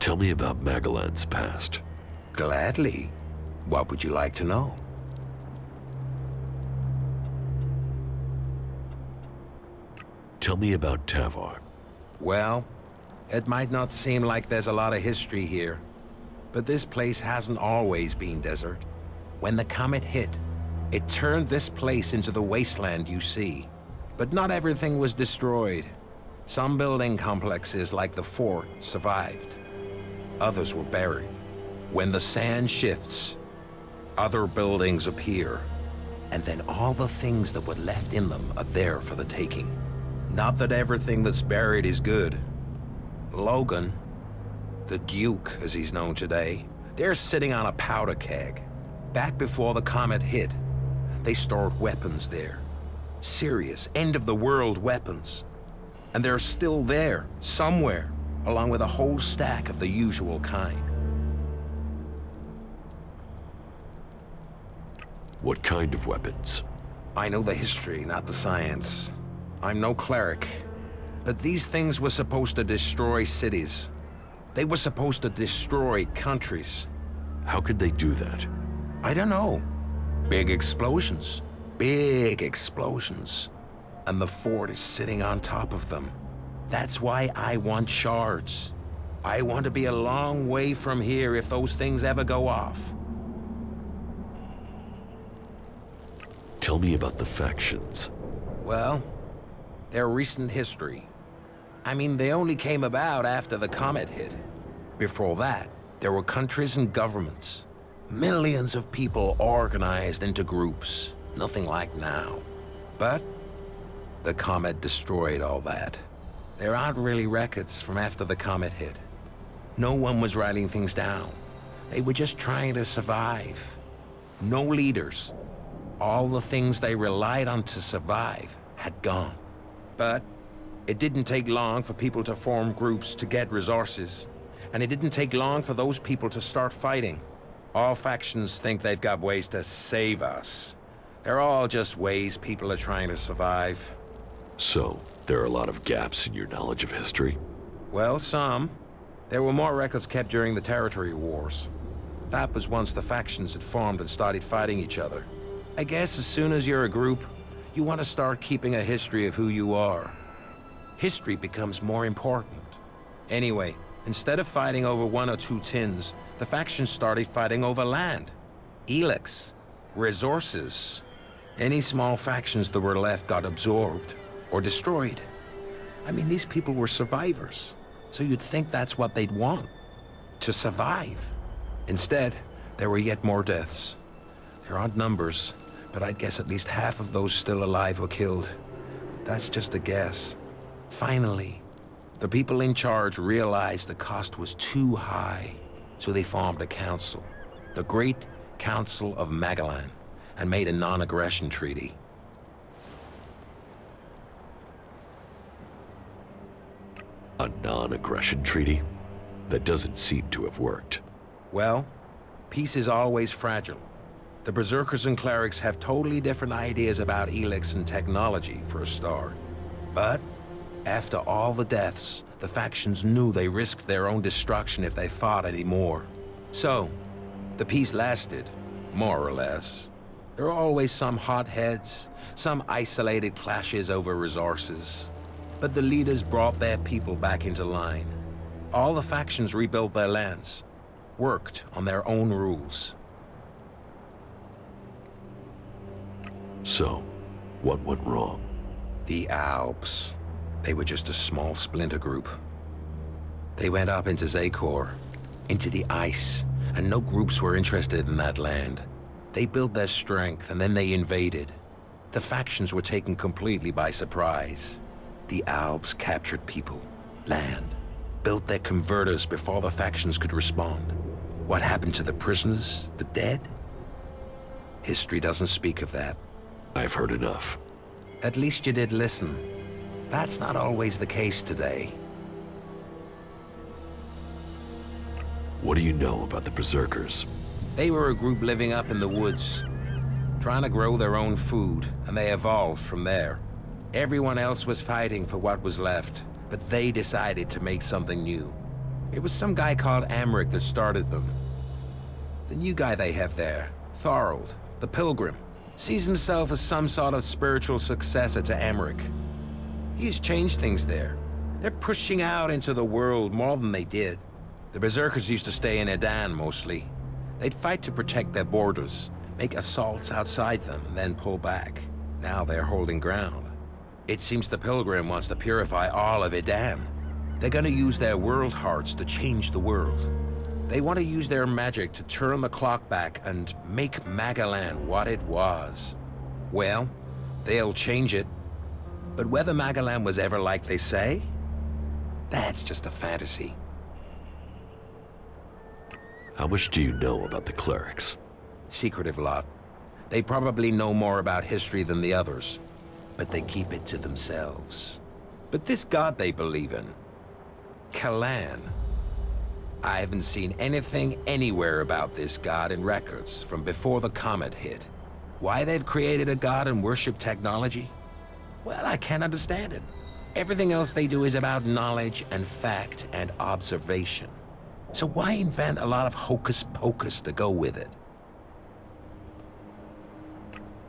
Tell me about Magellan's past. Gladly. What would you like to know? Tell me about Tavar. Well, it might not seem like there's a lot of history here, but this place hasn't always been desert. When the comet hit, it turned this place into the wasteland you see. But not everything was destroyed. Some building complexes, like the fort, survived. Others were buried. When the sand shifts, other buildings appear. And then all the things that were left in them are there for the taking. Not that everything that's buried is good. Logan, the Duke as he's known today, they're sitting on a powder keg. Back before the comet hit, they stored weapons there. Serious, end-of-the-world weapons. And they're still there, somewhere, along with a whole stack of the usual kind. What kind of weapons? I know the history, not the science. I'm no cleric. But these things were supposed to destroy cities. They were supposed to destroy countries. How could they do that? I don't know. Big explosions. Big explosions. And the fort is sitting on top of them. That's why I want shards. I want to be a long way from here if those things ever go off. Tell me about the factions. Well, they're recent history. I mean, they only came about after the comet hit. Before that, there were countries and governments. Millions of people organized into groups. Nothing like now. But the comet destroyed all that. There aren't really records from after the comet hit. No one was writing things down. They were just trying to survive. No leaders. All the things they relied on to survive had gone. But it didn't take long for people to form groups to get resources. And it didn't take long for those people to start fighting. All factions think they've got ways to save us. They're all just ways people are trying to survive. So, there are a lot of gaps in your knowledge of history? Well, some. There were more records kept during the territory wars. That was once the factions had formed and started fighting each other. I guess as soon as you're a group, you want to start keeping a history of who you are. History becomes more important. Anyway, instead of fighting over 1 or 2 tins, the factions started fighting over land. ELEX. Resources. Any small factions that were left got absorbed or destroyed. I mean, these people were survivors, so you'd think that's what they'd want. To survive. Instead, there were yet more deaths. There aren't numbers, but I'd guess at least half of those still alive were killed. That's just a guess. Finally, the people in charge realized the cost was too high, so they formed a council, the Great Council of Magellan, and made a non-aggression treaty. A non-aggression treaty? That doesn't seem to have worked. Well, peace is always fragile. The Berserkers and Clerics have totally different ideas about ELEX and technology, for a start. But after all the deaths, the factions knew they risked their own destruction if they fought anymore. So, the peace lasted, more or less. There are always some hotheads, some isolated clashes over resources. But the leaders brought their people back into line. All the factions rebuilt their lands, worked on their own rules. So, what went wrong? The Alps. They were just a small splinter group. They went up into Zakor, into the ice, and no groups were interested in that land. They built their strength, and then they invaded. The factions were taken completely by surprise. The Alps captured people, land, built their converters before the factions could respond. What happened to the prisoners, the dead? History doesn't speak of that. I've heard enough. At least you did listen. That's not always the case today. What do you know about the Berserkers? They were a group living up in the woods, trying to grow their own food, and they evolved from there. Everyone else was fighting for what was left, but they decided to make something new. It was some guy called Amric that started them. The new guy they have there, Thorold, the Pilgrim, sees himself as some sort of spiritual successor to Amric. He's changed things there. They're pushing out into the world more than they did. The Berserkers used to stay in Edan mostly. They'd fight to protect their borders, make assaults outside them, and then pull back. Now they're holding ground. It seems the Pilgrim wants to purify all of Edan. They're gonna use their world hearts to change the world. They want to use their magic to turn the clock back and make Magalan what it was. Well, they'll change it. But whether Magalan was ever like they say, that's just a fantasy. How much do you know about the clerics? Secretive lot. They probably know more about history than the others, but they keep it to themselves. But this god they believe in, Kalan, I haven't seen anything anywhere about this god in records from before the comet hit. Why they've created a god and worship technology? Well, I can't understand it. Everything else they do is about knowledge and fact and observation. So why invent a lot of hocus pocus to go with it?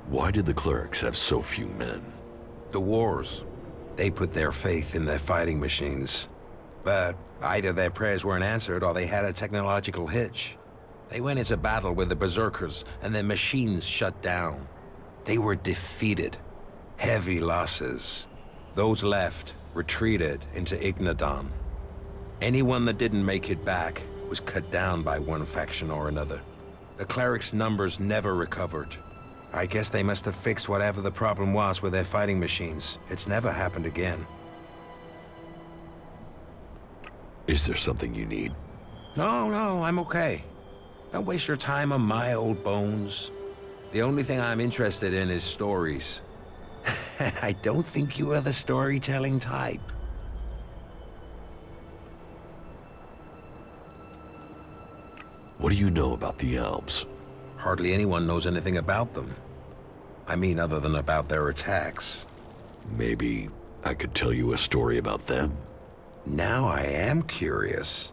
Why did the clerics have so few men? The wars. They put their faith in their fighting machines. But either their prayers weren't answered or they had a technological hitch. They went into battle with the Berserkers and their machines shut down. They were defeated. Heavy losses. Those left retreated into Ignadon. Anyone that didn't make it back was cut down by one faction or another. The clerics' numbers never recovered. I guess they must have fixed whatever the problem was with their fighting machines. It's never happened again. Is there something you need? No, I'm okay. Don't waste your time on my old bones. The only thing I'm interested in is stories. And I don't think you are the storytelling type. What do you know about the Alps? Hardly anyone knows anything about them. I mean, other than about their attacks. Maybe I could tell you a story about them. Now I am curious.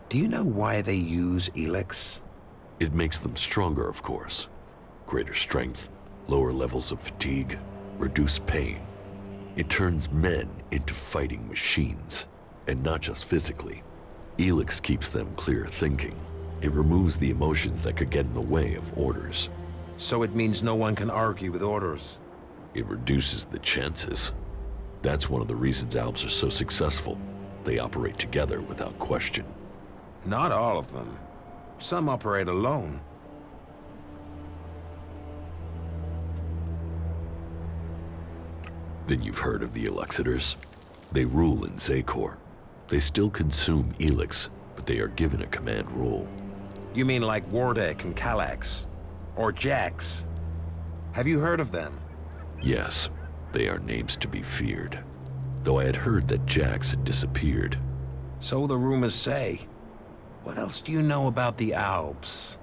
Do you know why they use ELEX? It makes them stronger, of course. Greater strength, lower levels of fatigue, reduced pain. It turns men into fighting machines, and not just physically. ELEX keeps them clear thinking. It removes the emotions that could get in the way of orders. So it means no one can argue with orders? It reduces the chances. That's one of the reasons Alps are so successful. They operate together without question. Not all of them. Some operate alone. Then you've heard of the Elexitors. They rule in Zakor. They still consume ELEX, but they are given a command role. You mean like Wardek and Kallax? Or Jax? Have you heard of them? Yes, they are names to be feared. Though I had heard that Jax had disappeared. So the rumors say. What else do you know about the Alps?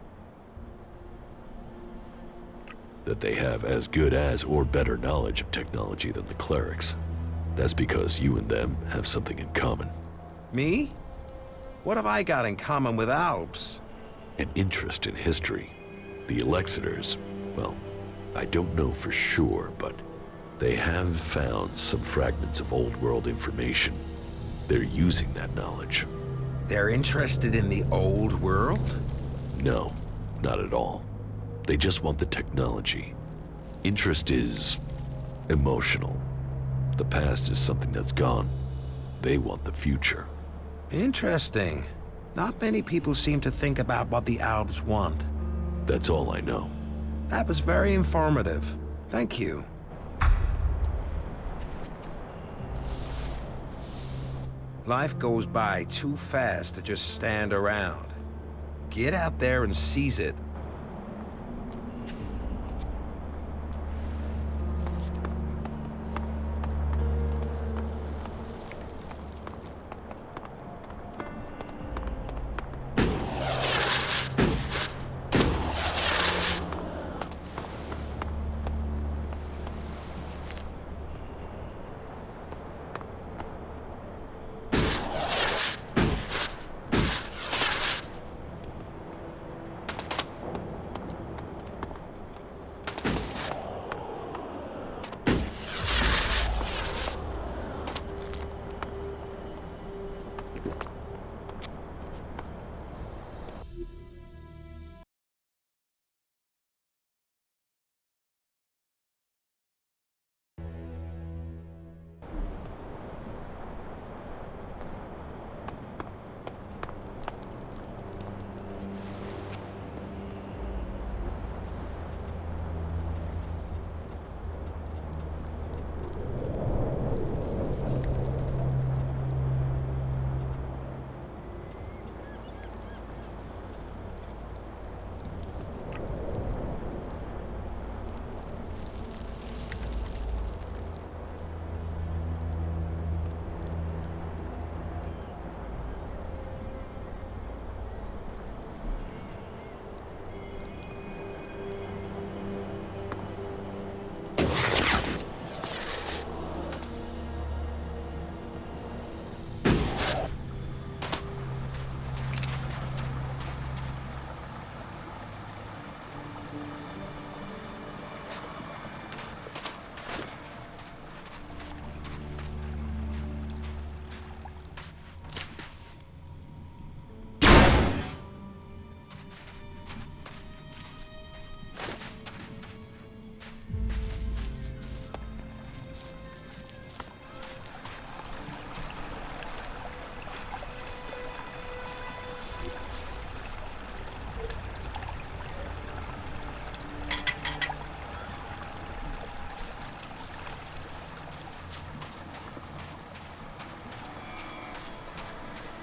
That they have as good as or better knowledge of technology than the clerics. That's because you and them have something in common. Me? What have I got in common with Alps? An interest in history. The Elexitors, well, I don't know for sure, but they have found some fragments of old world information. They're using that knowledge. They're interested in the old world? No, not at all. They just want the technology. Interest is emotional. The past is something that's gone. They want the future. Interesting. Not many people seem to think about what the Alps want. That's all I know. That was very informative. Thank you. Life goes by too fast to just stand around. Get out there and seize it.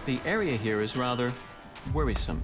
The area here is rather worrisome.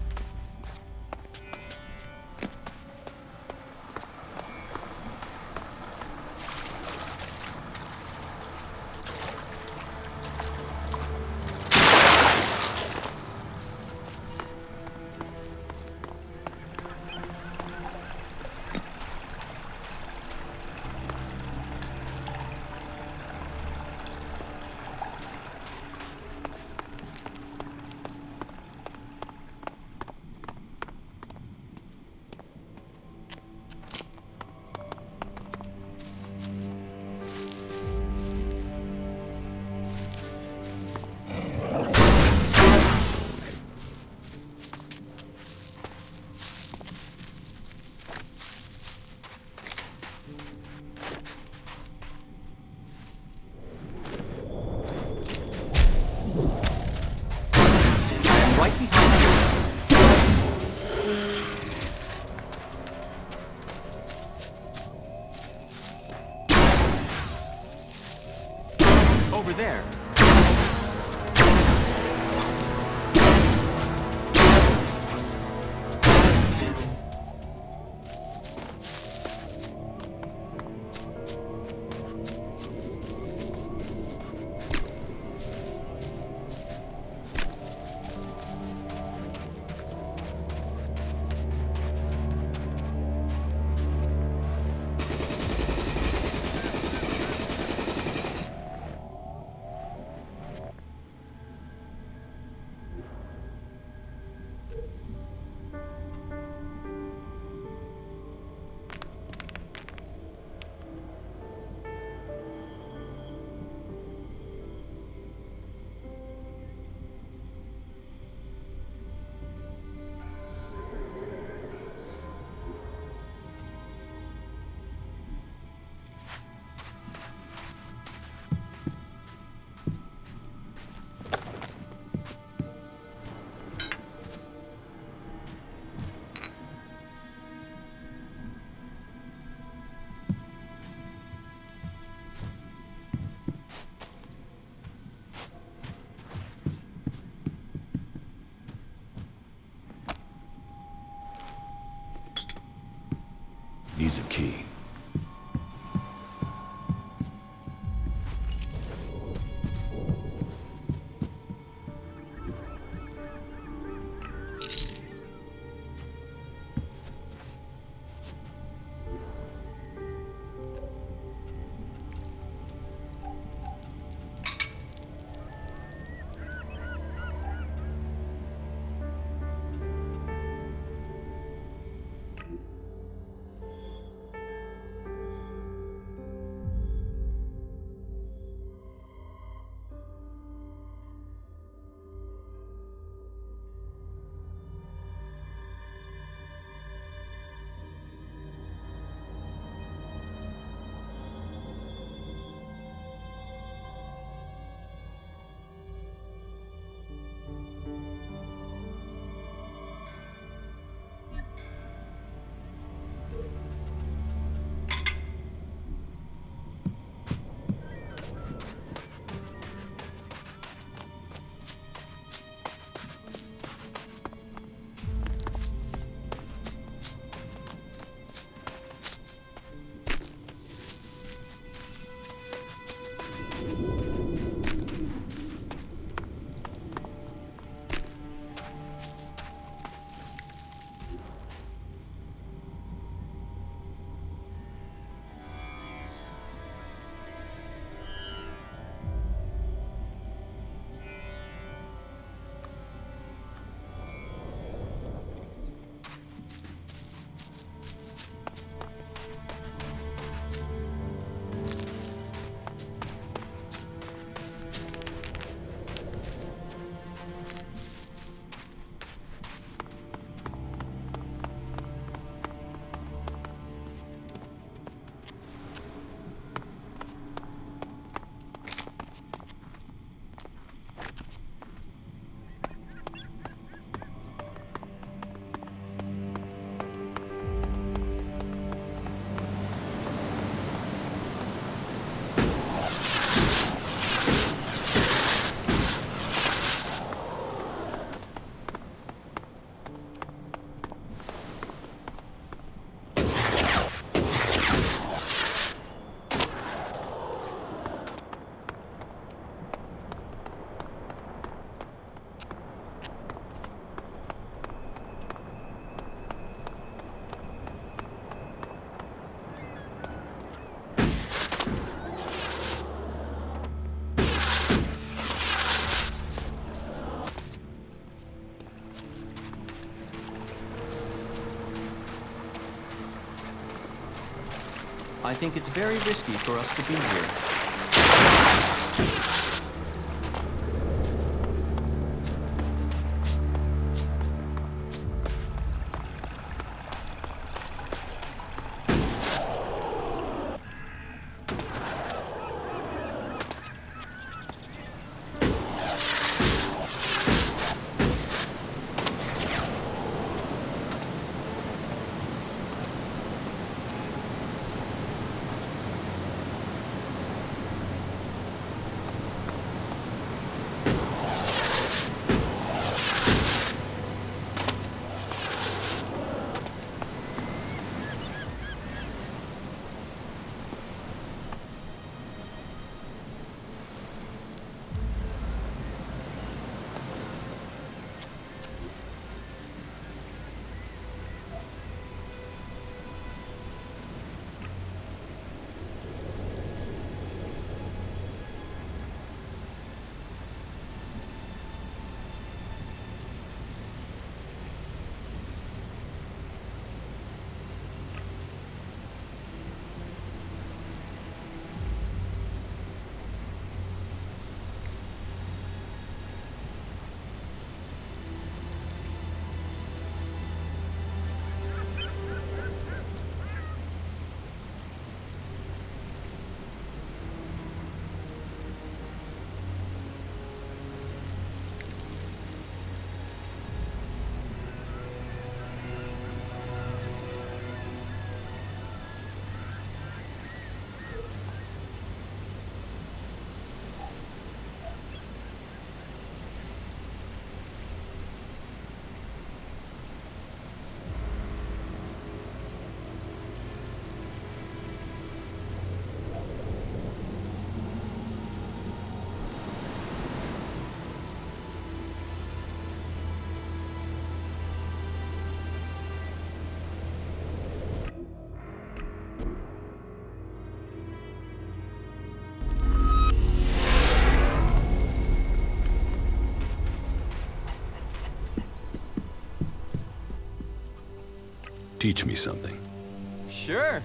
Right behind you. Over there. Needs a key. I think it's very risky for us to be here. Teach me something. Sure.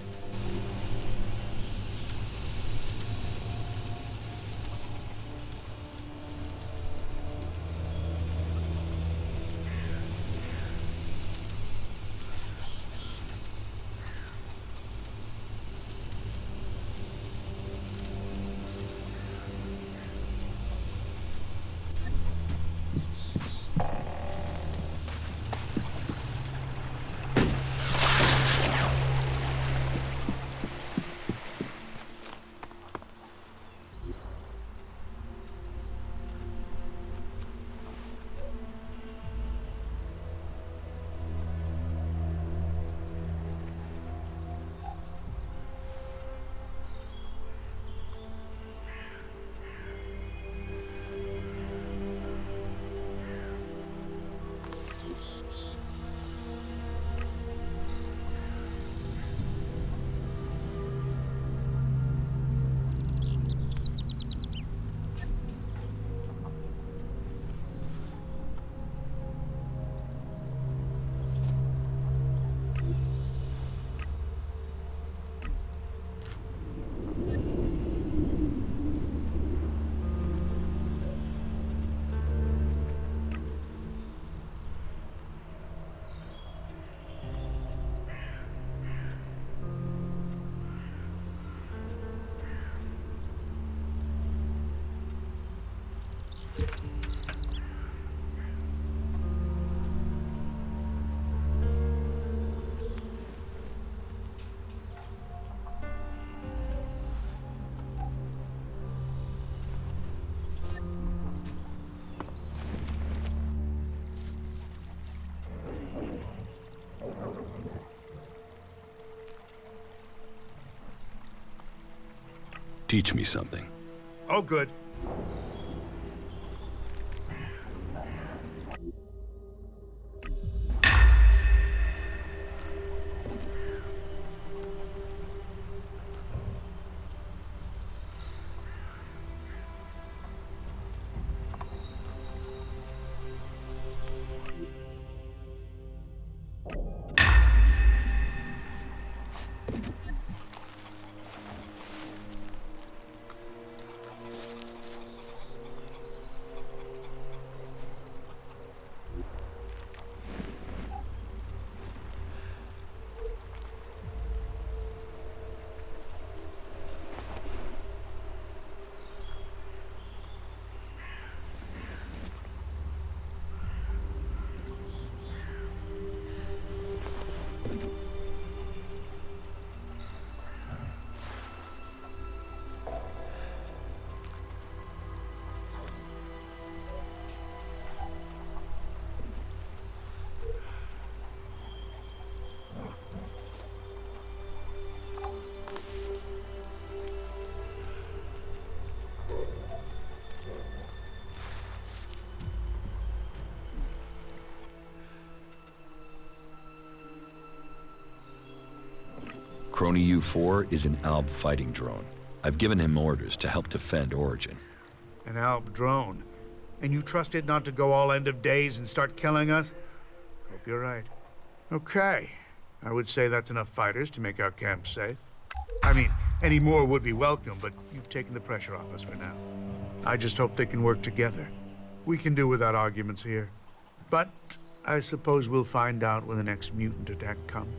Teach me something. Oh, good. Crony U-4 is an ALB fighting drone. I've given him orders to help defend Origin. An ALB drone? And you trust it not to go all end of days and start killing us? Hope you're right. Okay. I would say that's enough fighters to make our camp safe. I mean, any more would be welcome, but you've taken the pressure off us for now. I just hope they can work together. We can do without arguments here. But I suppose we'll find out when the next mutant attack comes.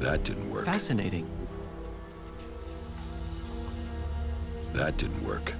That didn't work. Fascinating. That didn't work.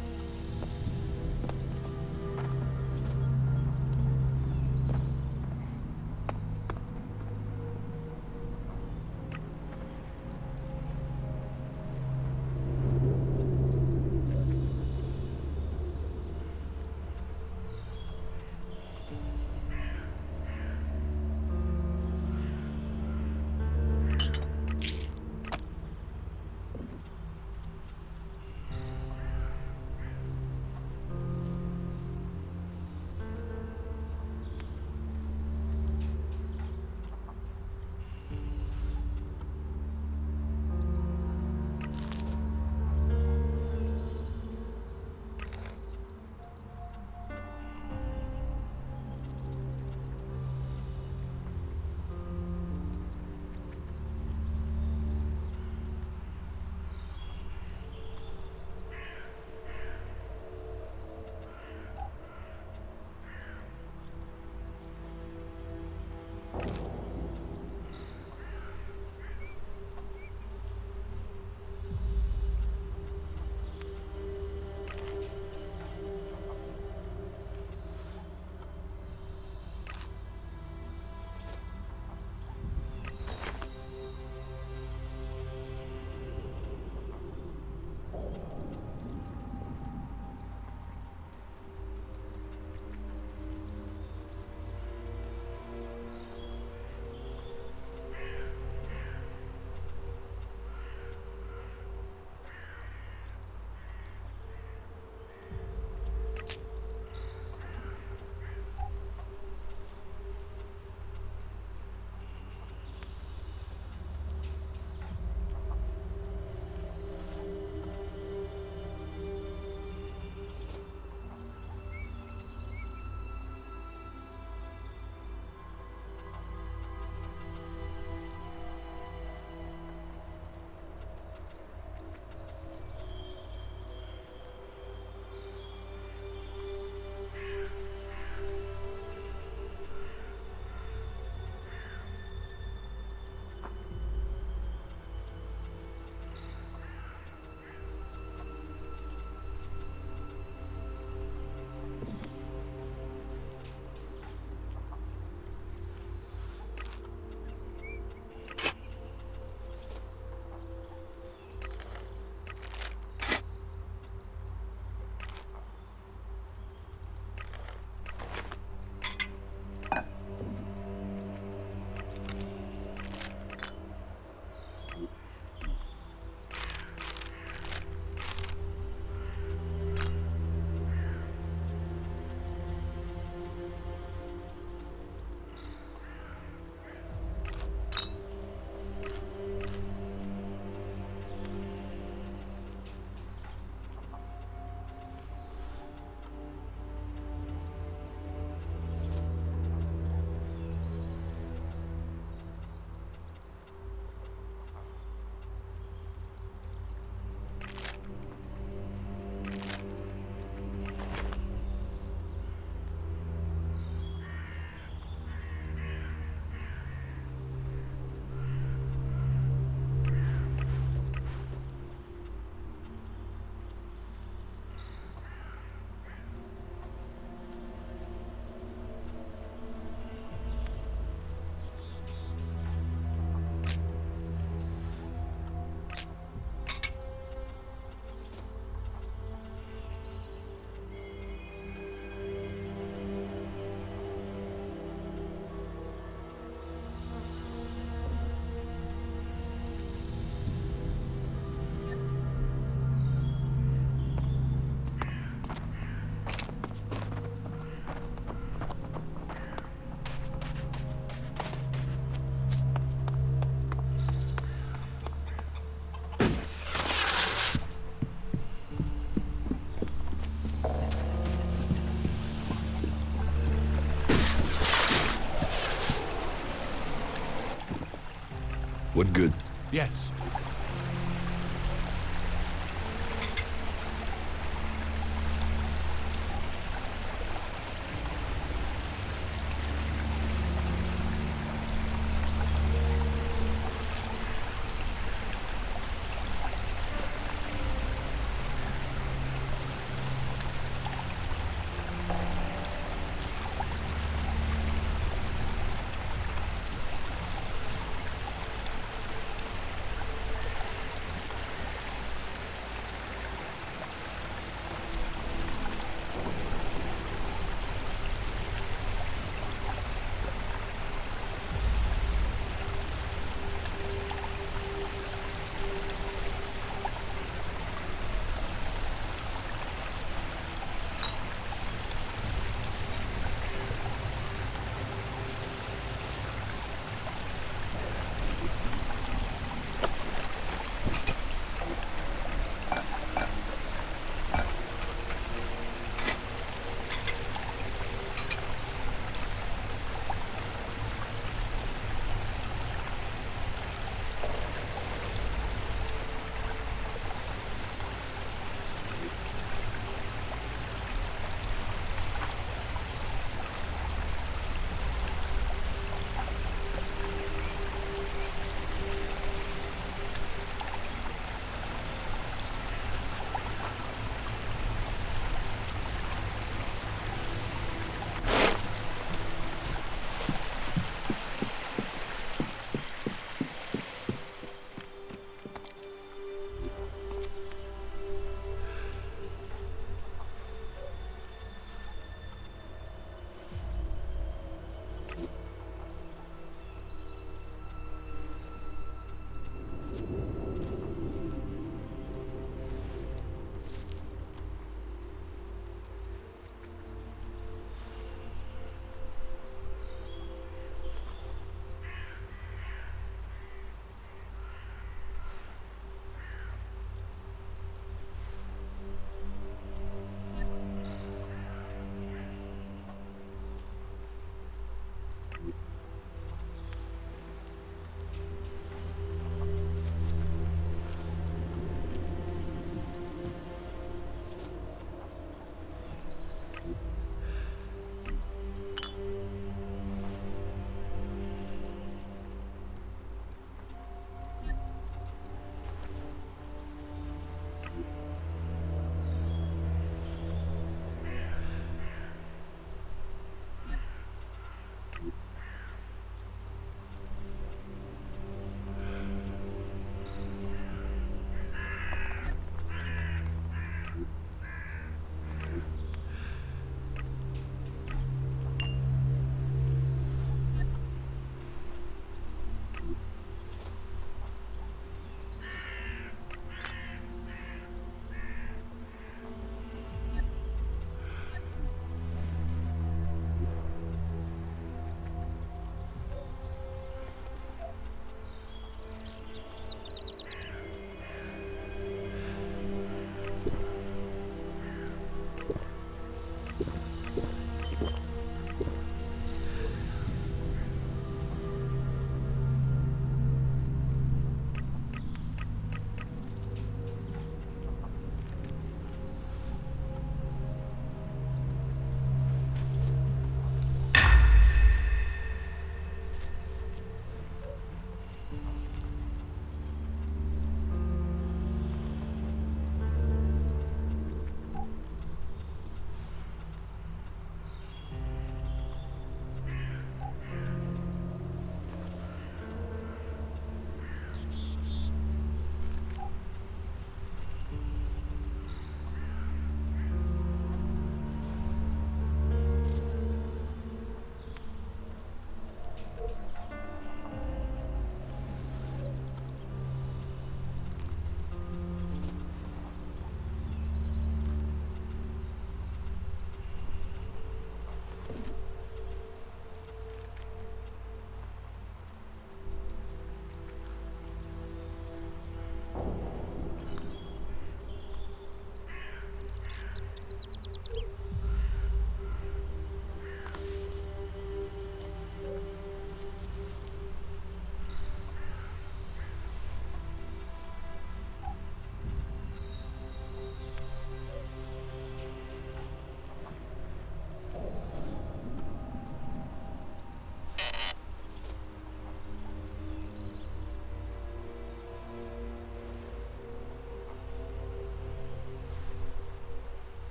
What good? Yes.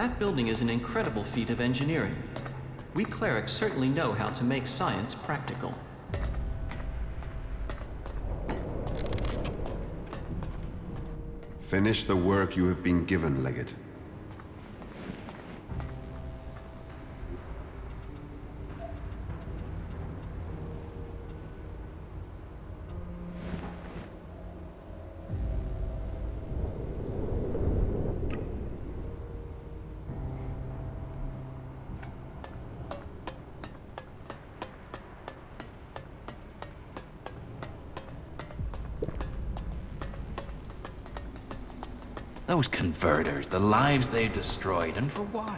That building is an incredible feat of engineering. We clerics certainly know how to make science practical. Finish the work you have been given, Legate. Those converters, the lives they destroyed, and for what?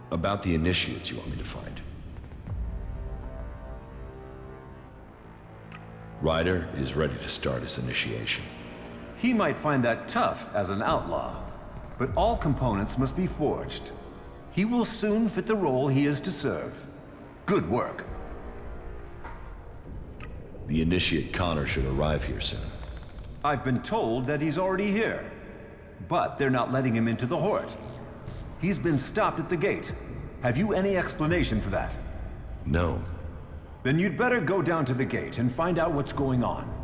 About the initiates you want me to find. Ryder is ready to start his initiation. He might find that tough as an outlaw, but all components must be forged. He will soon fit the role he is to serve. Good work. The initiate Connor should arrive here soon. I've been told that he's already here, but they're not letting him into the Hort. He's been stopped at the gate. Have you any explanation for that? No. Then you'd better go down to the gate and find out what's going on.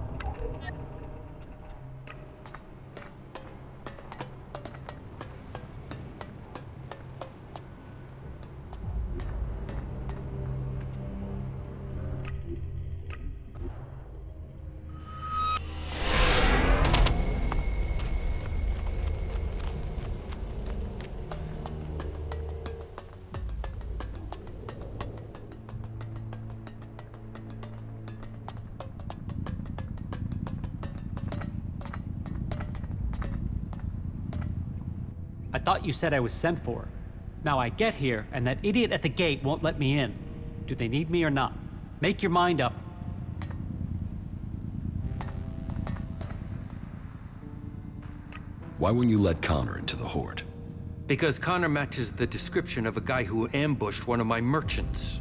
I thought you said I was sent for. Now I get here, and that idiot at the gate won't let me in. Do they need me or not? Make your mind up. Why wouldn't you let Connor into the Hort? Because Connor matches the description of a guy who ambushed one of my merchants.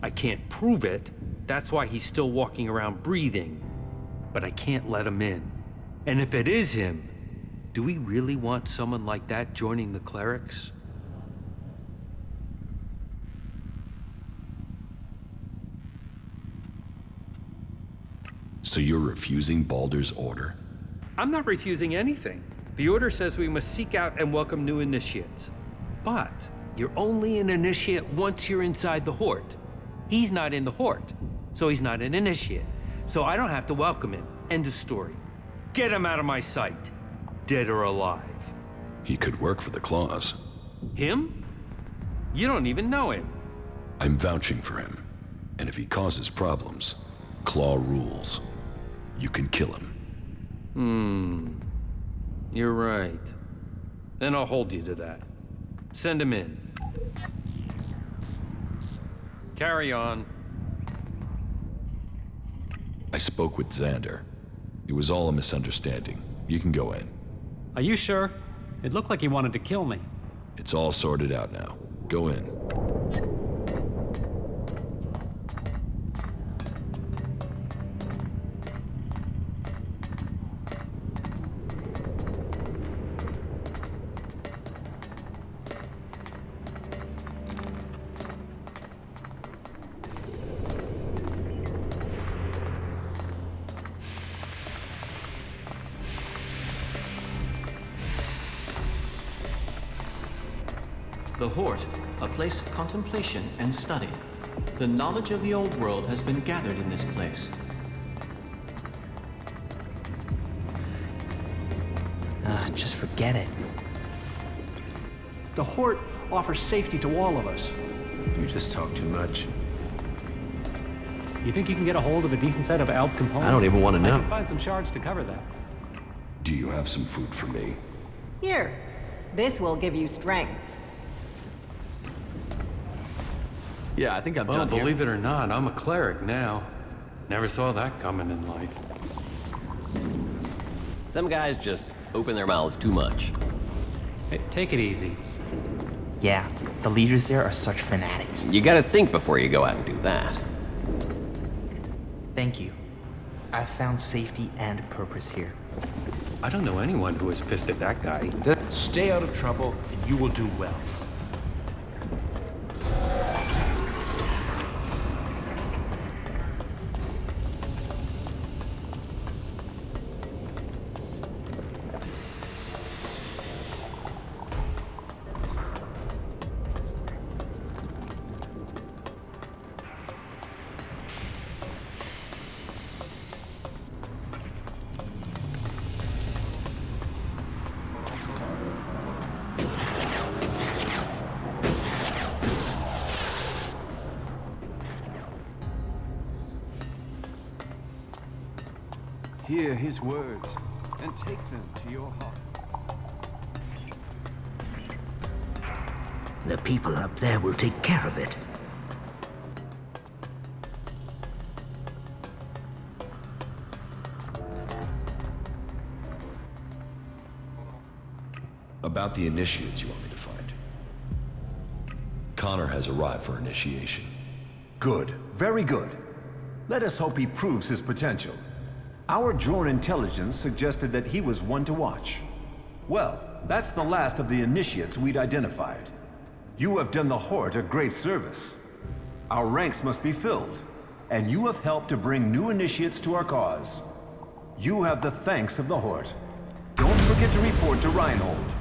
I can't prove it, that's why he's still walking around breathing. But I can't let him in. And if it is him, do we really want someone like that joining the clerics? So you're refusing Balder's order? I'm not refusing anything. The order says we must seek out and welcome new initiates. But you're only an initiate once you're inside the Hort. He's not in the Hort, so he's not an initiate. So I don't have to welcome him. End of story. Get him out of my sight, dead or alive. He could work for the Claws. Him? You don't even know him. I'm vouching for him. And if he causes problems, Claw rules. You can kill him. You're right. Then I'll hold you to that. Send him in. Carry on. I spoke with Xander. It was all a misunderstanding. You can go in. Are you sure? It looked like he wanted to kill me. It's all sorted out now. Go in. The Hort, a place of contemplation and study. The knowledge of the old world has been gathered in this place. Just forget it. The Hort offers safety to all of us. You just talk too much. You think you can get a hold of a decent set of Alp components? I don't even want to know. I can find some shards to cover that. Do you have some food for me? Here. This will give you strength. Yeah, I think I'm Well, done here. believe it or not, I'm a cleric now. Never saw that coming in life. Some guys just open their mouths too much. Hey, take it easy. Yeah, the leaders there are such fanatics. You gotta think before you go out and do that. Thank you. I've found safety and purpose here. I don't know anyone who is pissed at that guy. Stay out of trouble, and you will do well. Hear his words and take them to your heart. The people up there will take care of it. About the initiates you want me to find. Connor has arrived for initiation. Good. Very good. Let us hope he proves his potential. Our drone intelligence suggested that he was one to watch. Well, that's the last of the initiates we'd identified. You have done the Horde a great service. Our ranks must be filled, and you have helped to bring new initiates to our cause. You have the thanks of the Horde. Don't forget to report to Reinhold.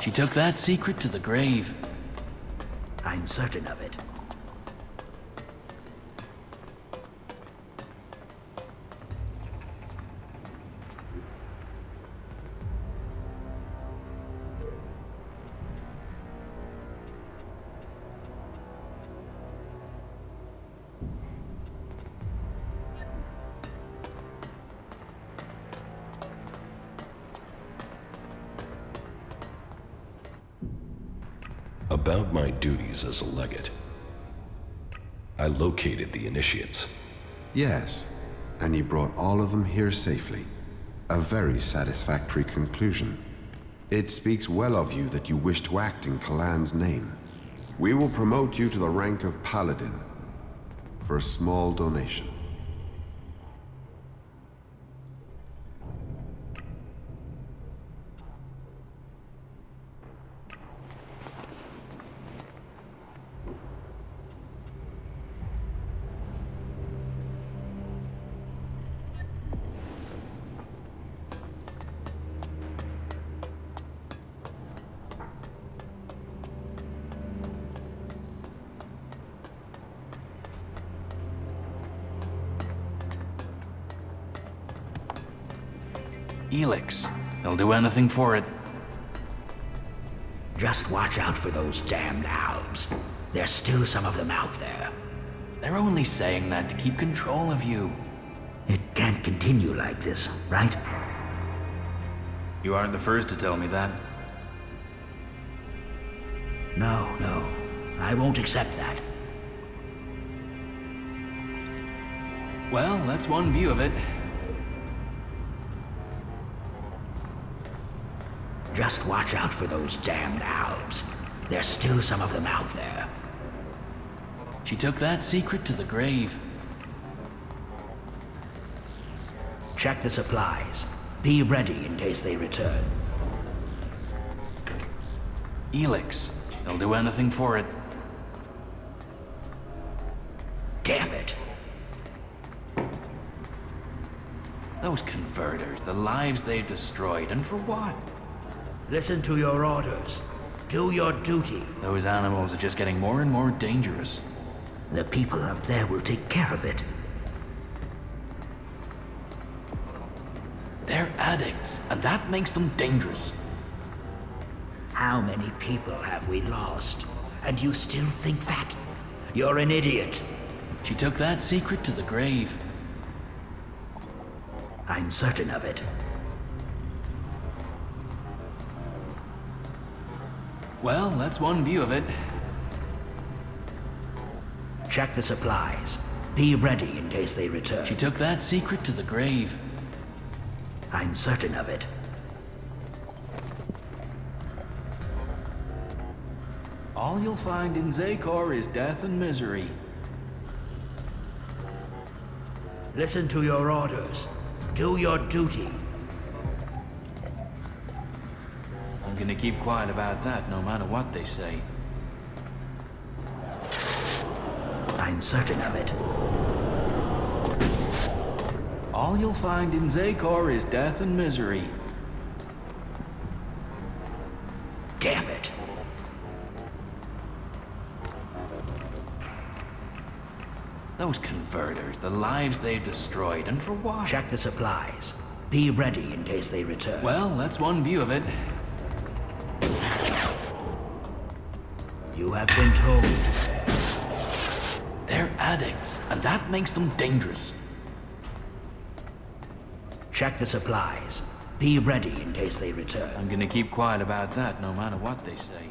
She took that secret to the grave. I'm certain of it. About my duties as a legate. I located the initiates. Yes, and you brought all of them here safely. A very satisfactory conclusion. It speaks well of you that you wish to act in Kalan's name. We will promote you to the rank of Paladin for a small donation. ELEX. They'll do anything for it. Just watch out for those damned Albs. There's still some of them out there. They're only saying that to keep control of you. It can't continue like this, right? You aren't the first to tell me that. No. I won't accept that. Well, that's one view of it. Just watch out for those damned Albs. There's still some of them out there. She took that secret to the grave. Check the supplies. Be ready in case they return. ELEX. They'll do anything for it. Damn it. Those converters, the lives they've destroyed, and for what? Listen to your orders. Do your duty. Those animals are just getting more and more dangerous. The people up there will take care of it. They're addicts, and that makes them dangerous. How many people have we lost? And you still think that? You're an idiot. She took that secret to the grave. I'm certain of it. Well, that's one view of it. Check the supplies. Be ready in case they return. She took that secret to the grave. I'm certain of it. All you'll find in Zakor is death and misery. Listen to your orders. Do your duty. I'm gonna keep quiet about that, no matter what they say. I'm certain of it. All you'll find in Zakor is death and misery. Damn it. Those converters, the lives they've destroyed, and for what? Check the supplies. Be ready in case they return. Well, that's one view of it. You have been told. They're addicts, and that makes them dangerous. Check the supplies. Be ready in case they return. I'm gonna keep quiet about that, no matter what they say.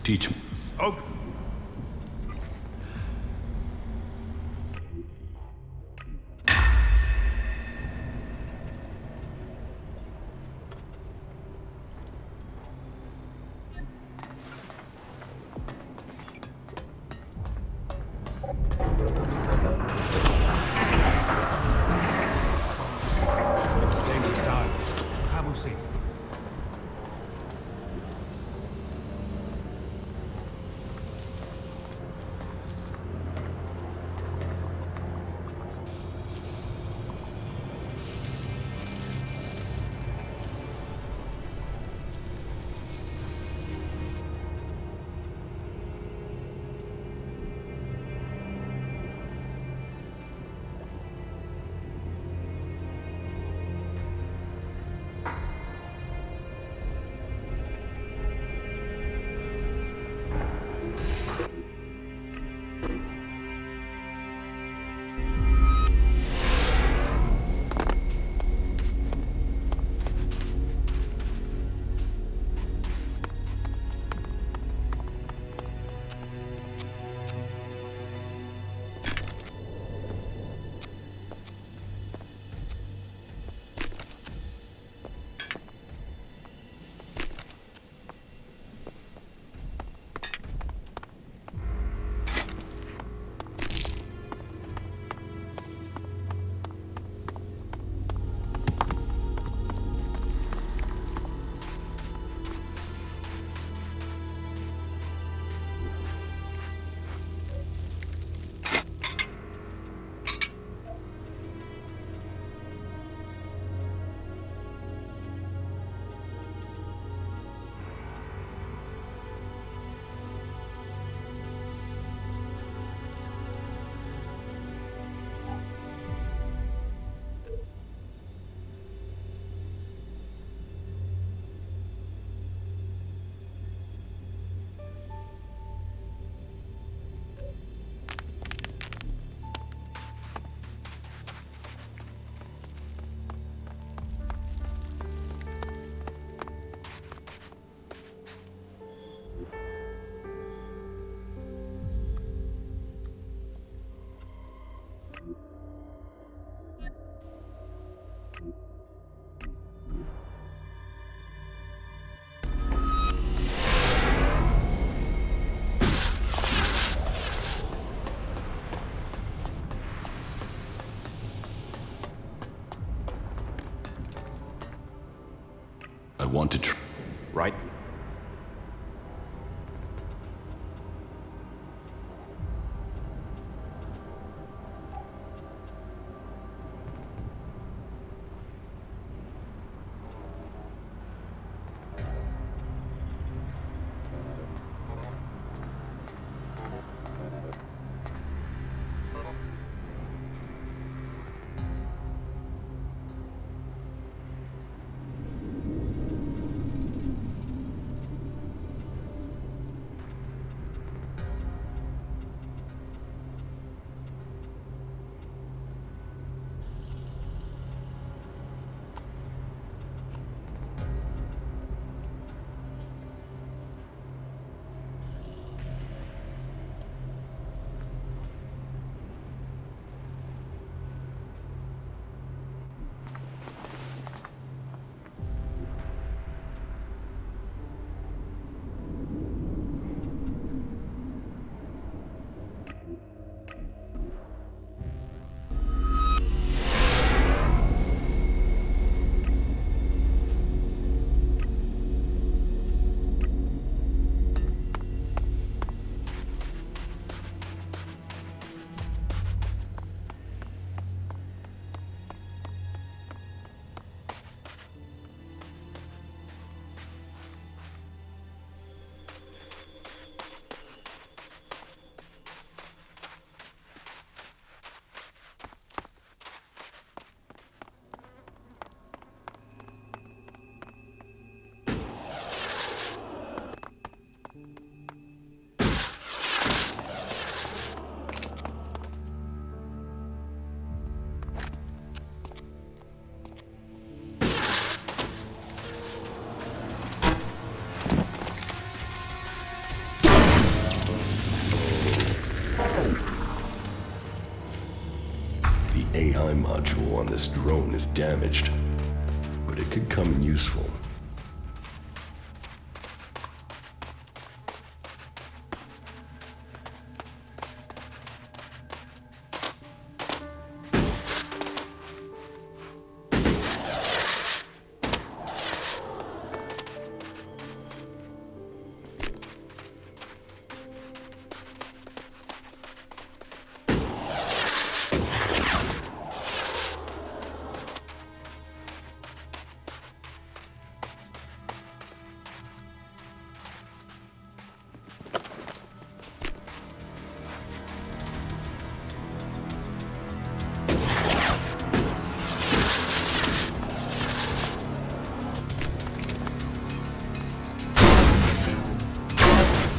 Teach me. Okay. It's a dangerous time. Travel safely. I want to Right? The AI module on this drone is damaged, but it could come in useful.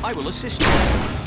I will assist you.